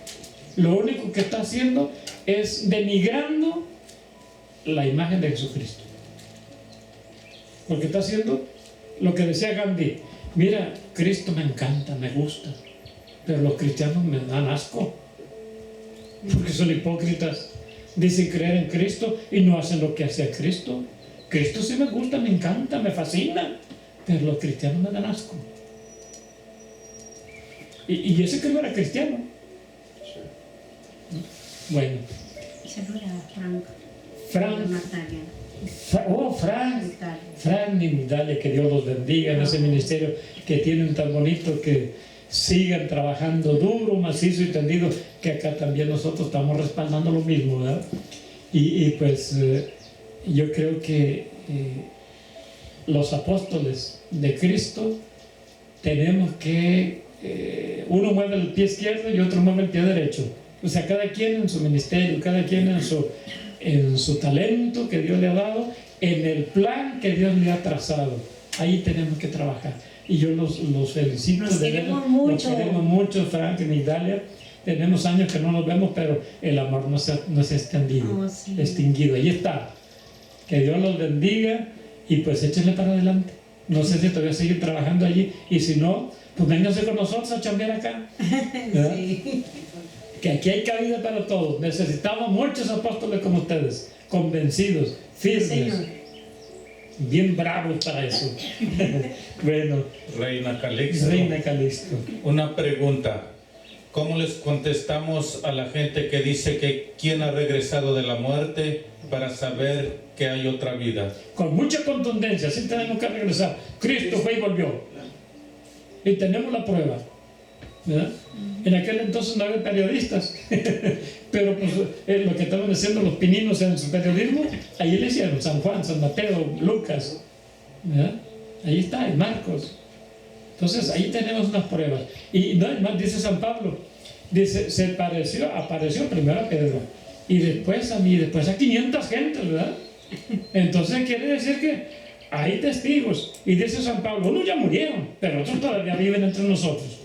Lo único que está haciendo es denigrando la imagen de Jesucristo. Porque está haciendo lo que decía Gandhi: mira, Cristo me encanta, me gusta, pero los cristianos me dan asco, porque son hipócritas. Dicen creer en Cristo y no hacen lo que hacía Cristo. Cristo sí me gusta, me encanta, me fascina, pero los cristianos me dan asco. Y ese que no era cristiano. Bueno. Saluda a Frank. Frank. Frank Nigdalia, que Dios los bendiga en ese ministerio que tienen tan bonito, que sigan trabajando duro, macizo y tendido, que acá también nosotros estamos respaldando lo mismo, ¿verdad? Y pues yo creo que los apóstoles de Cristo tenemos que, uno mueve el pie izquierdo y otro mueve el pie derecho. O sea, cada quien en su ministerio, cada quien en su talento que Dios le ha dado, en el plan que Dios le ha trazado. Ahí tenemos que trabajar. Y yo los felicito. Nos queremos mucho. Nos queremos mucho, Frank y Migdalia. Tenemos años que no nos vemos, pero el amor no se ha extendido, extinguido. Ahí está. Que Dios los bendiga y pues échenle para adelante. No sé si todavía siguen trabajando allí, y si no, pues vénganse con nosotros a chambear acá. Sí. Que aquí hay cabida para todos. Necesitamos muchos apóstoles como ustedes, convencidos, firmes, bien bravos para eso. Bueno, Reina Calixto, una pregunta: ¿cómo les contestamos a la gente que dice que quién ha regresado de la muerte para saber que hay otra vida? Con mucha contundencia, sí tenemos que regresar. Cristo fue y volvió, y tenemos la prueba, ¿verdad? En aquel entonces no había periodistas, pero pues lo que estaban haciendo los pininos en su periodismo, ahí le hicieron San Juan, San Mateo, Lucas, ¿verdad? Ahí está, en Marcos. Entonces ahí tenemos unas pruebas. Y no, además dice San Pablo, dice, apareció primero a Pedro, y después a mí, después a 500 gentes, ¿verdad? Entonces quiere decir que hay testigos. Y dice San Pablo, unos ya murieron, pero otros todavía viven entre nosotros.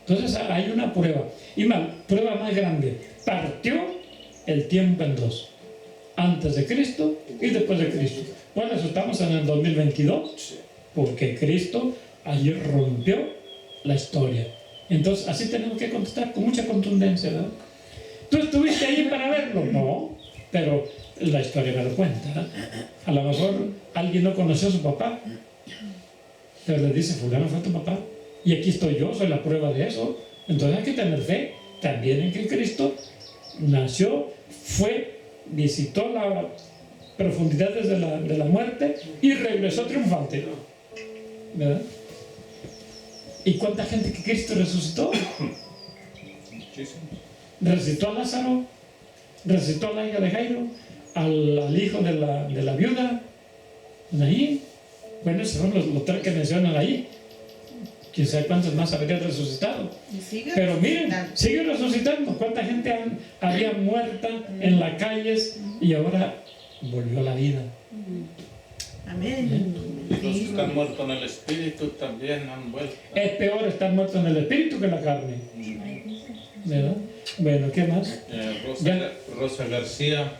Entonces hay una prueba, y prueba más grande: partió el tiempo en dos, antes de Cristo y después de Cristo. Bueno, eso estamos en el 2022, porque Cristo allí rompió la historia. Entonces así tenemos que contestar con mucha contundencia, ¿verdad? ¿Tú estuviste ahí para verlo? No, pero la historia me lo cuenta, ¿verdad? A lo mejor alguien no conoció a su papá, pero le dice: fulano fue tu papá. Y aquí estoy yo, soy la prueba de eso. Entonces hay que tener fe también en que Cristo nació, visitó las profundidades de la muerte y regresó triunfante, ¿verdad? ¿Y cuánta gente que Cristo resucitó? Resucitó a Lázaro, resucitó a la hija de Jairo, al hijo de la viuda, ahí. Bueno, esos son los tres que mencionan ahí. Quién sabe cuántos más habrían resucitado. Pero miren, sigue resucitando. ¿Cuánta gente había muerta en las calles y ahora volvió a la vida? Amén. Los que están muertos en el espíritu también han vuelto. Es peor estar muerto en el espíritu que en la carne, ¿verdad? Bueno, ¿qué más? Rosa García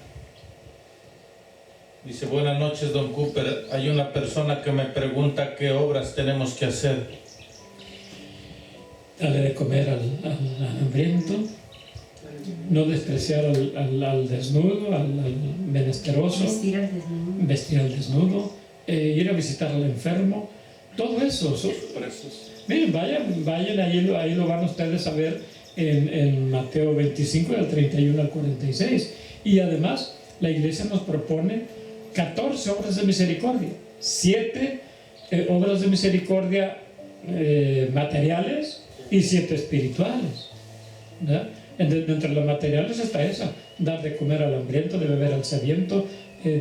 dice: buenas noches, don Cooper. Hay una persona que me pregunta qué obras tenemos que hacer. Darle de comer al hambriento, no despreciar al desnudo, al menesteroso, vestir al desnudo, ir a visitar al enfermo, todo eso. Miren, vayan ahí lo van ustedes a ver en Mateo 25, del 31 al 46. Y además la iglesia nos propone 14 obras de misericordia, 7 obras de misericordia materiales y 7 espirituales, ¿verdad? Entre las materiales está esa: dar de comer al hambriento, de beber al sediento,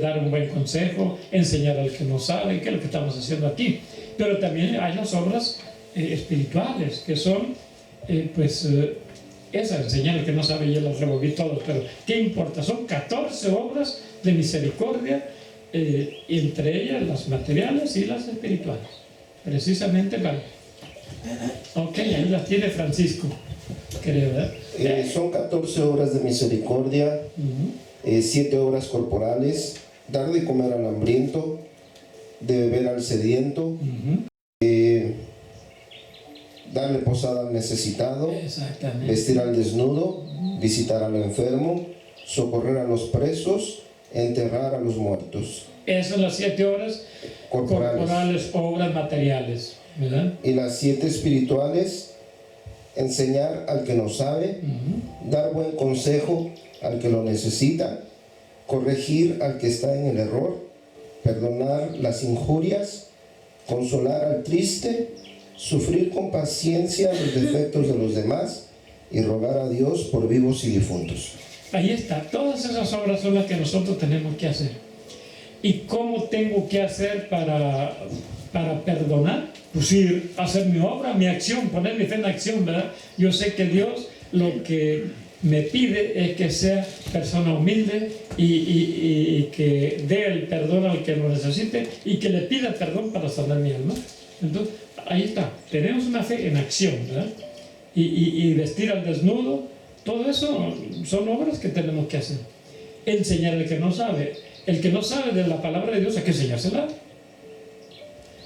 dar un buen consejo, enseñar al que no sabe, que es lo que estamos haciendo aquí. Pero también hay las obras espirituales, que son esa, enseñar al que no sabe. Yo las revolví todas, pero ¿qué importa? Son 14 obras de misericordia, entre ellas las materiales y las espirituales, precisamente para... Ok, ahí las tiene Francisco, creo, ¿verdad? Son 14 obras de misericordia, 7 obras corporales: dar de comer al hambriento, de beber al sediento, darle posada al necesitado, Exactamente. vestir al desnudo, visitar al enfermo, socorrer a los presos, enterrar a los muertos. Esas son las 7 obras corporales, obras materiales, ¿verdad? Y las 7 espirituales: enseñar al que no sabe, dar buen consejo al que lo necesita, corregir al que está en el error, perdonar las injurias, consolar al triste, sufrir con paciencia los defectos de los demás y rogar a Dios por vivos y difuntos. Ahí está, todas esas obras son las que nosotros tenemos que hacer. ¿Y cómo tengo que hacer para perdonar? Pues ir a hacer mi obra, mi acción, poner mi fe en acción, ¿verdad? Yo sé que Dios lo que me pide es que sea persona humilde y que dé el perdón al que lo necesite y que le pida perdón para sanar mi alma. Entonces, ahí está, tenemos una fe en acción, ¿verdad? Y vestir al desnudo, todo eso son obras que tenemos que hacer. Enseñar al que no sabe. El que no sabe de la palabra de Dios, hay que enseñársela.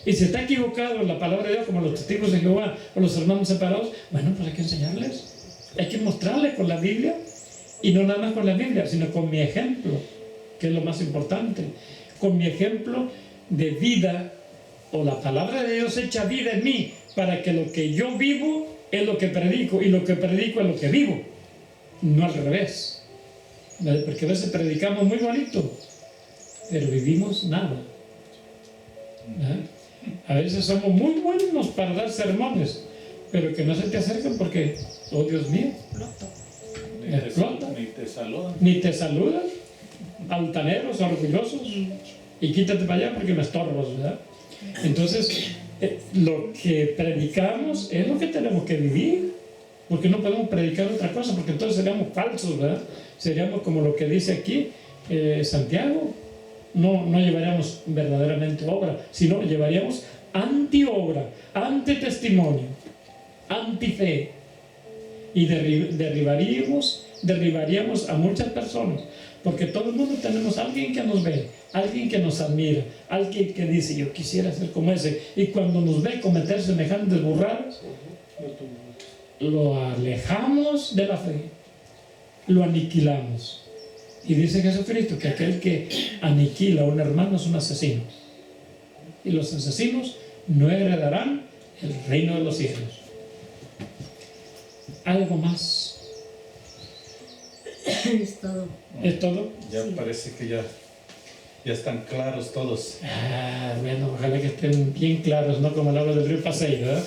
Y si está equivocado en la palabra de Dios, como los testigos de Jehová o los hermanos separados, bueno, pues hay que enseñarles. Hay que mostrarles con la Biblia, y no nada más con la Biblia, sino con mi ejemplo, que es lo más importante. Con mi ejemplo de vida, o la palabra de Dios hecha vida en mí, para que lo que yo vivo es lo que predico, y lo que predico es lo que vivo, no al revés. Porque a veces predicamos muy bonito, pero vivimos nada. A veces somos muy buenos para dar sermones, pero que no se te acerquen porque, oh Dios mío, ni te saludan, altaneros, orgullosos, y quítate para allá porque me estorbas, ¿verdad? Entonces, lo que predicamos es lo que tenemos que vivir, porque no podemos predicar otra cosa, porque entonces seríamos falsos, ¿verdad? Seríamos como lo que dice aquí Santiago. No llevaríamos verdaderamente obra, sino llevaríamos anti-obra, anti-testimonio, anti-fe, y derribaríamos a muchas personas, porque todo el mundo tenemos alguien que nos ve, alguien que nos admira, alguien que dice: yo quisiera ser como ese, y cuando nos ve cometer semejantes burradas, lo alejamos de la fe, lo aniquilamos. Y dice Jesucristo que aquel que aniquila a un hermano es un asesino, y los asesinos no heredarán el reino de los cielos. ¿Algo más? Es todo. ¿Es todo? Ya parece que ya están claros todos. Bueno, ojalá que estén bien claros, no como el agua del río Pasey, ¿verdad?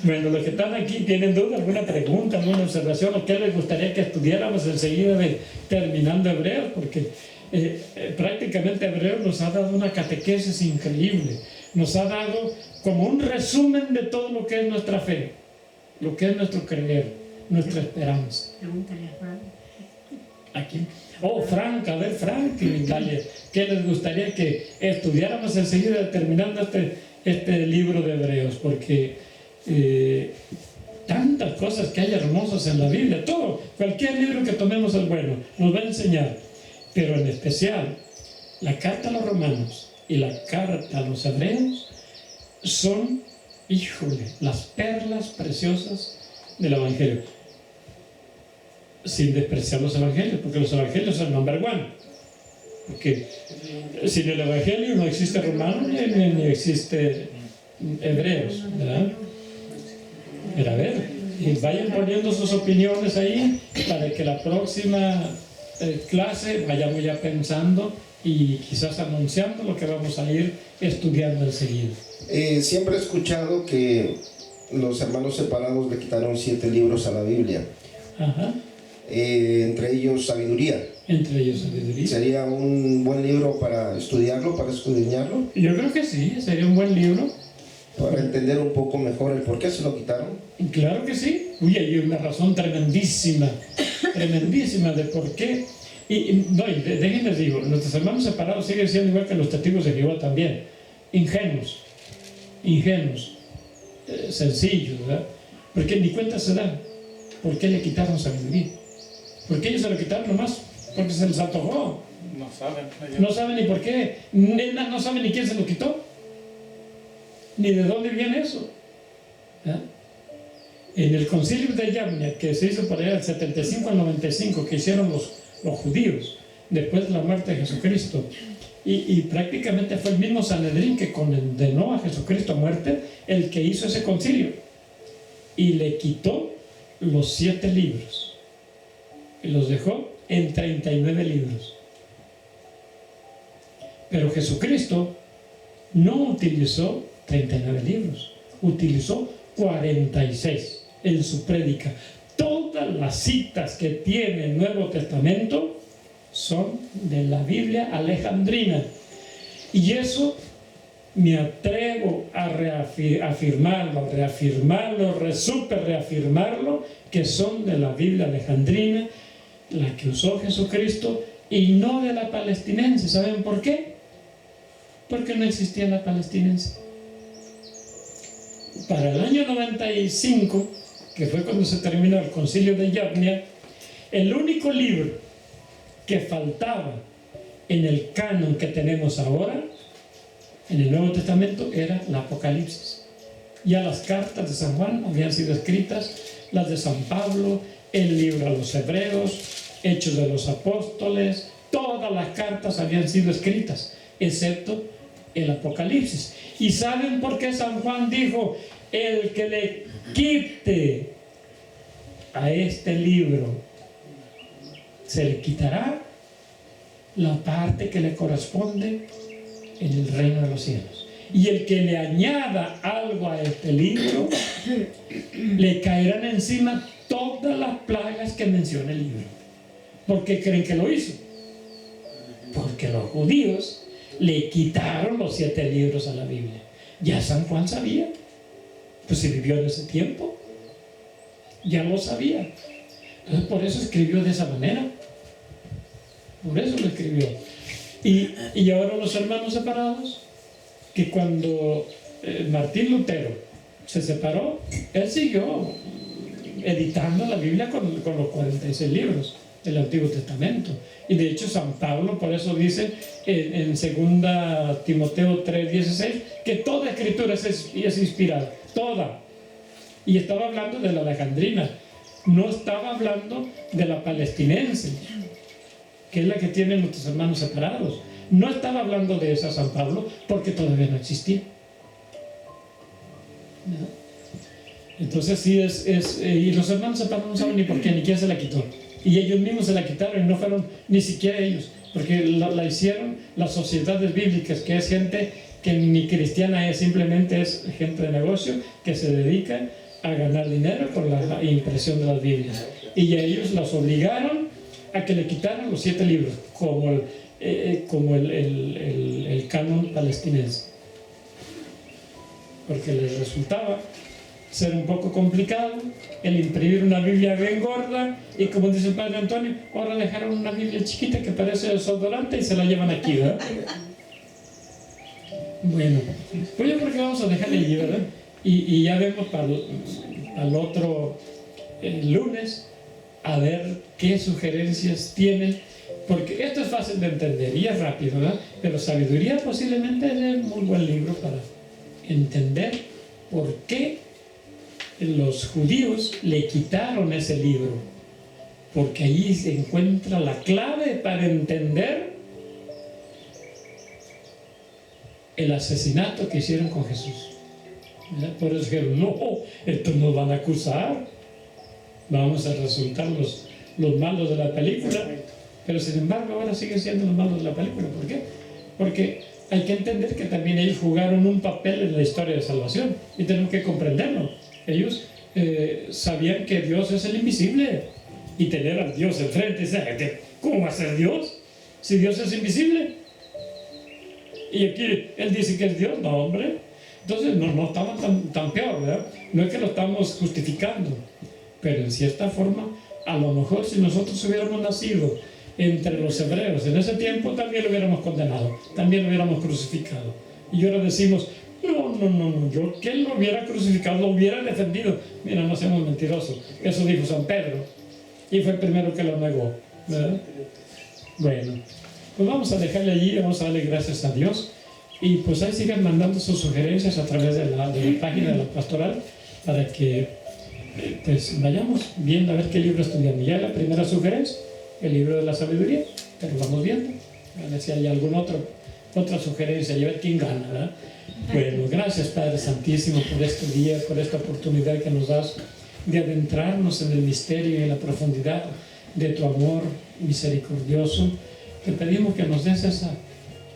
Bueno, los que están aquí, ¿tienen duda, alguna pregunta, alguna observación, o qué les gustaría que estudiáramos enseguida terminando Hebreos? Porque prácticamente Hebreos nos ha dado una catequesis increíble, nos ha dado como un resumen de todo lo que es nuestra fe, lo que es nuestro creer, nuestra esperanza. Pregúntale a Juan. Aquí. Oh, Frank, a ver, Frank, dale, ¿qué les gustaría que estudiáramos enseguida terminando este libro de Hebreos? Porque tantas cosas que hay hermosas en la Biblia, todo, cualquier libro que tomemos es bueno, nos va a enseñar, pero en especial la carta a los romanos y la carta a los hebreos son, híjole, las perlas preciosas del Evangelio, sin despreciar los evangelios, porque los evangelios son number one, porque sin el Evangelio no existe romano ni existe hebreos, ¿verdad? Pero a ver, y vayan poniendo sus opiniones ahí para que la próxima clase vayamos ya pensando y quizás anunciando lo que vamos a ir estudiando enseguida. Siempre he escuchado que los hermanos separados le quitaron 7 libros a la Biblia, Ajá. entre ellos Sabiduría. Entre ellos sabiduría. ¿Sería un buen libro para estudiarlo, para escudriñarlo? Yo creo que sí, sería un buen libro. Para entender un poco mejor el por qué se lo quitaron. Claro que sí. Uy, hay una razón tremendísima, tremendísima de por qué. Déjenles digo, nuestros hermanos separados siguen siendo igual que los testigos de Jehová también. Ingenuos, sencillos, ¿verdad? Porque ni cuenta se dan. ¿Por qué le quitaron sabiduría? ¿Por qué ellos se lo quitaron nomás? Porque se les antojó. No saben. No saben ni por qué. No saben ni quién se lo quitó. Ni de dónde viene eso. ¿Ah? En el concilio de Yavnia, que se hizo por allá del 75 al 95, que hicieron los judíos después de la muerte de Jesucristo, y prácticamente fue el mismo Sanedrín que condenó a Jesucristo a muerte, el que hizo ese concilio, y le quitó los 7 libros y los dejó en 39 libros. Pero Jesucristo no utilizó 39 libros, utilizó 46 en su prédica. Todas las citas que tiene el Nuevo Testamento son de la Biblia alejandrina, y eso me atrevo a reafirmarlo, súper reafirmarlo, que son de la Biblia alejandrina, la que usó Jesucristo, y no de la palestinense. ¿Saben por qué? Porque no existía la palestinense. Para el año 95, que fue cuando se terminó el concilio de Yavnia, el único libro que faltaba en el canon que tenemos ahora, en el Nuevo Testamento, era el Apocalipsis. Ya las cartas de San Juan habían sido escritas, las de San Pablo, el libro a los Hebreos, Hechos de los Apóstoles, todas las cartas habían sido escritas, excepto el Apocalipsis. ¿Y saben por qué San Juan dijo: el que le quite a este libro, se le quitará la parte que le corresponde en el reino de los cielos? Y el que le añada algo a este libro, le caerán encima todas las plagas que menciona el libro. ¿Por qué creen que lo hizo? Porque los judíos le quitaron los 7 libros a la Biblia. Ya San Juan sabía, pues si vivió en ese tiempo, ya lo sabía. Entonces por eso escribió de esa manera, por eso lo escribió. Y ahora los hermanos separados, que cuando Martín Lutero se separó, él siguió editando la Biblia con los 46 libros del Antiguo Testamento. Y de hecho San Pablo por eso dice en 2 Timoteo 3:16 que toda escritura es inspirada, toda. Y estaba hablando de la alejandrina, no estaba hablando de la palestinense, que es la que tienen nuestros hermanos separados. No estaba hablando de esa San Pablo, porque todavía no existía. ¿No? Entonces sí y los hermanos separados no saben ni por qué, ni quién se la quitó. Y ellos mismos se la quitaron, y no fueron ni siquiera ellos, porque la hicieron las sociedades bíblicas, que es gente que ni cristiana es, simplemente es gente de negocio que se dedica a ganar dinero con la impresión de las Biblias. Y a ellos los obligaron a que le quitaran los 7 libros, como el canon palestinense, porque les resultaba ser un poco complicado el imprimir una Biblia bien gorda, y como dice el padre Antonio, ahora dejaron una Biblia chiquita que parece desodorante y se la llevan aquí, ¿verdad? Bueno, pues yo creo que vamos a dejarle allí, ¿verdad? Y ya vemos para el otro lunes a ver qué sugerencias tienen, porque esto es fácil de entender y es rápido, ¿verdad? Pero Sabiduría posiblemente es un muy buen libro para entender por qué los judíos le quitaron ese libro, porque allí se encuentra la clave para entender el asesinato que hicieron con Jesús. Por eso dijeron: no, estos nos van a acusar, vamos a resultar los malos de la película. Pero sin embargo ahora siguen siendo los malos de la película. ¿Por qué? Porque hay que entender que también ellos jugaron un papel en la historia de salvación y tenemos que comprenderlo. Ellos sabían que Dios es el invisible y tener a Dios enfrente. ¿Cómo va a ser Dios si Dios es invisible? Y aquí él dice que es Dios. No, hombre. Entonces no estamos tan peor, ¿verdad? No es que lo estamos justificando, pero en cierta forma, a lo mejor si nosotros hubiéramos nacido entre los hebreos en ese tiempo, también lo hubiéramos condenado, también lo hubiéramos crucificado. Y ahora decimos, no, yo que él lo hubiera crucificado, lo hubiera defendido. Mira, no seamos mentirosos. Eso dijo San Pedro y fue el primero que lo negó, ¿verdad? Bueno, pues vamos a dejarle allí, vamos a darle gracias a Dios. Y pues ahí sigan mandando sus sugerencias a través de la página de la pastoral para que pues vayamos viendo a ver qué libro estudiamos. Ya la primera sugerencia, el libro de la sabiduría, pero vamos viendo, a ver si hay alguna otra sugerencia y a ver quién gana, ¿verdad? Bueno, gracias Padre Santísimo por este día, por esta oportunidad que nos das de adentrarnos en el misterio y en la profundidad de tu amor misericordioso. Te pedimos que nos des esa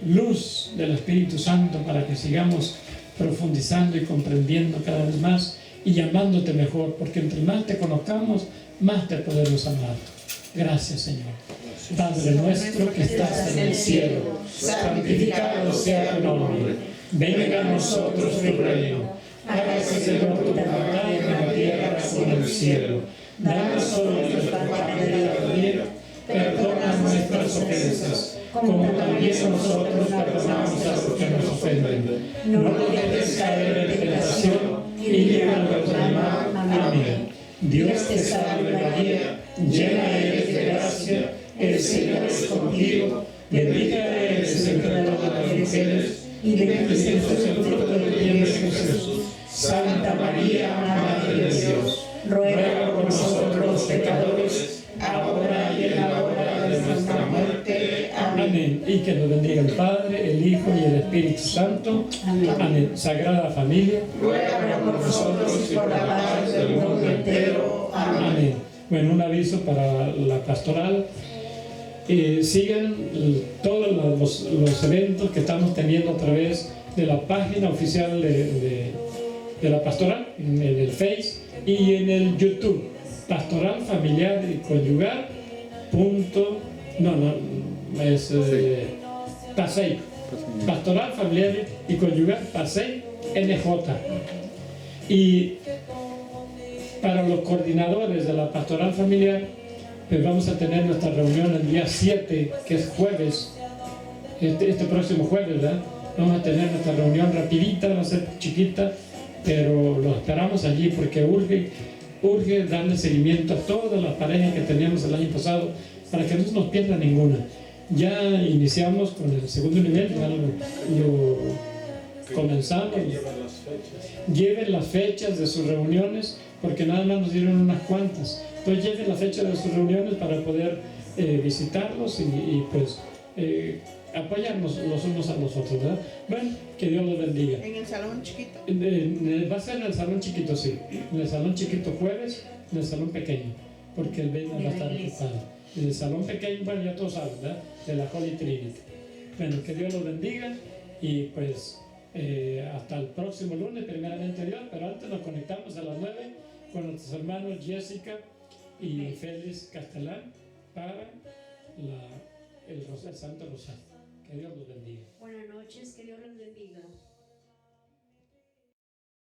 luz del Espíritu Santo para que sigamos profundizando y comprendiendo cada vez más y llamándote mejor, porque entre más te conozcamos, más te podemos amar. Gracias, Señor. Padre nuestro que estás en el cielo, santificado sea tu nombre. Venga a nosotros tu reino. Hágase, Señor, tu voluntad en la tierra como en el cielo. Danos hoy nuestro pan de cada día. Perdona nuestras ofensas, como también nosotros perdonamos a los que nos ofenden. No nos dejes caer en tentación y líbranos del mal. Amén. Dios te salve María, llena eres de gracia, el Señor es contigo, bendita eres entre todas las mujeres y bendito es el fruto de tu vientre Jesús. Santa María, Madre de Dios, ruega por nosotros los pecadores, ahora y en la hora de nuestra muerte. Amén. Y que nos bendiga el Padre, el Hijo y el Espíritu Santo. Amén. Sagrada Familia, Ruega por nosotros y por la paz del mundo entero. Amén. Bueno, un aviso para la pastoral. Sigan todos los eventos que estamos teniendo a través de la página oficial de la pastoral, en el Face y en el YouTube. Pastoral Familiar y Conyugal. PASEI. Pastoral Familiar y Conyugal, PASEI, NJ. Y para los coordinadores de la Pastoral Familiar, pues vamos a tener nuestra reunión el día 7, que es jueves, este próximo jueves, ¿verdad? Vamos a tener nuestra reunión rapidita, va a ser chiquita, pero lo esperamos allí porque urge darle seguimiento a todas las parejas que teníamos el año pasado para que no se nos pierda ninguna. Ya iniciamos con el segundo nivel, ya lo comenzamos. Lleven las fechas de sus reuniones porque nada más nos dieron unas cuantas. Entonces lleven la fecha de sus reuniones para poder visitarlos y pues apoyarnos los unos a los otros, ¿verdad? Bueno, que Dios los bendiga. En el salón chiquito. Va a ser en el salón chiquito, sí. En el salón chiquito jueves, en el salón pequeño, porque el viernes va a estar ocupado. En el salón pequeño, bueno, ya todos saben, ¿verdad? De la Holy Trinity. Bueno, que Dios los bendiga y pues hasta el próximo lunes, primeramente Dios, pero antes nos conectamos a las 9 con nuestros hermanos Jessica y Félix Castellán para el Santo Rosario. Que Dios los bendiga. Buenas noches, que Dios los bendiga.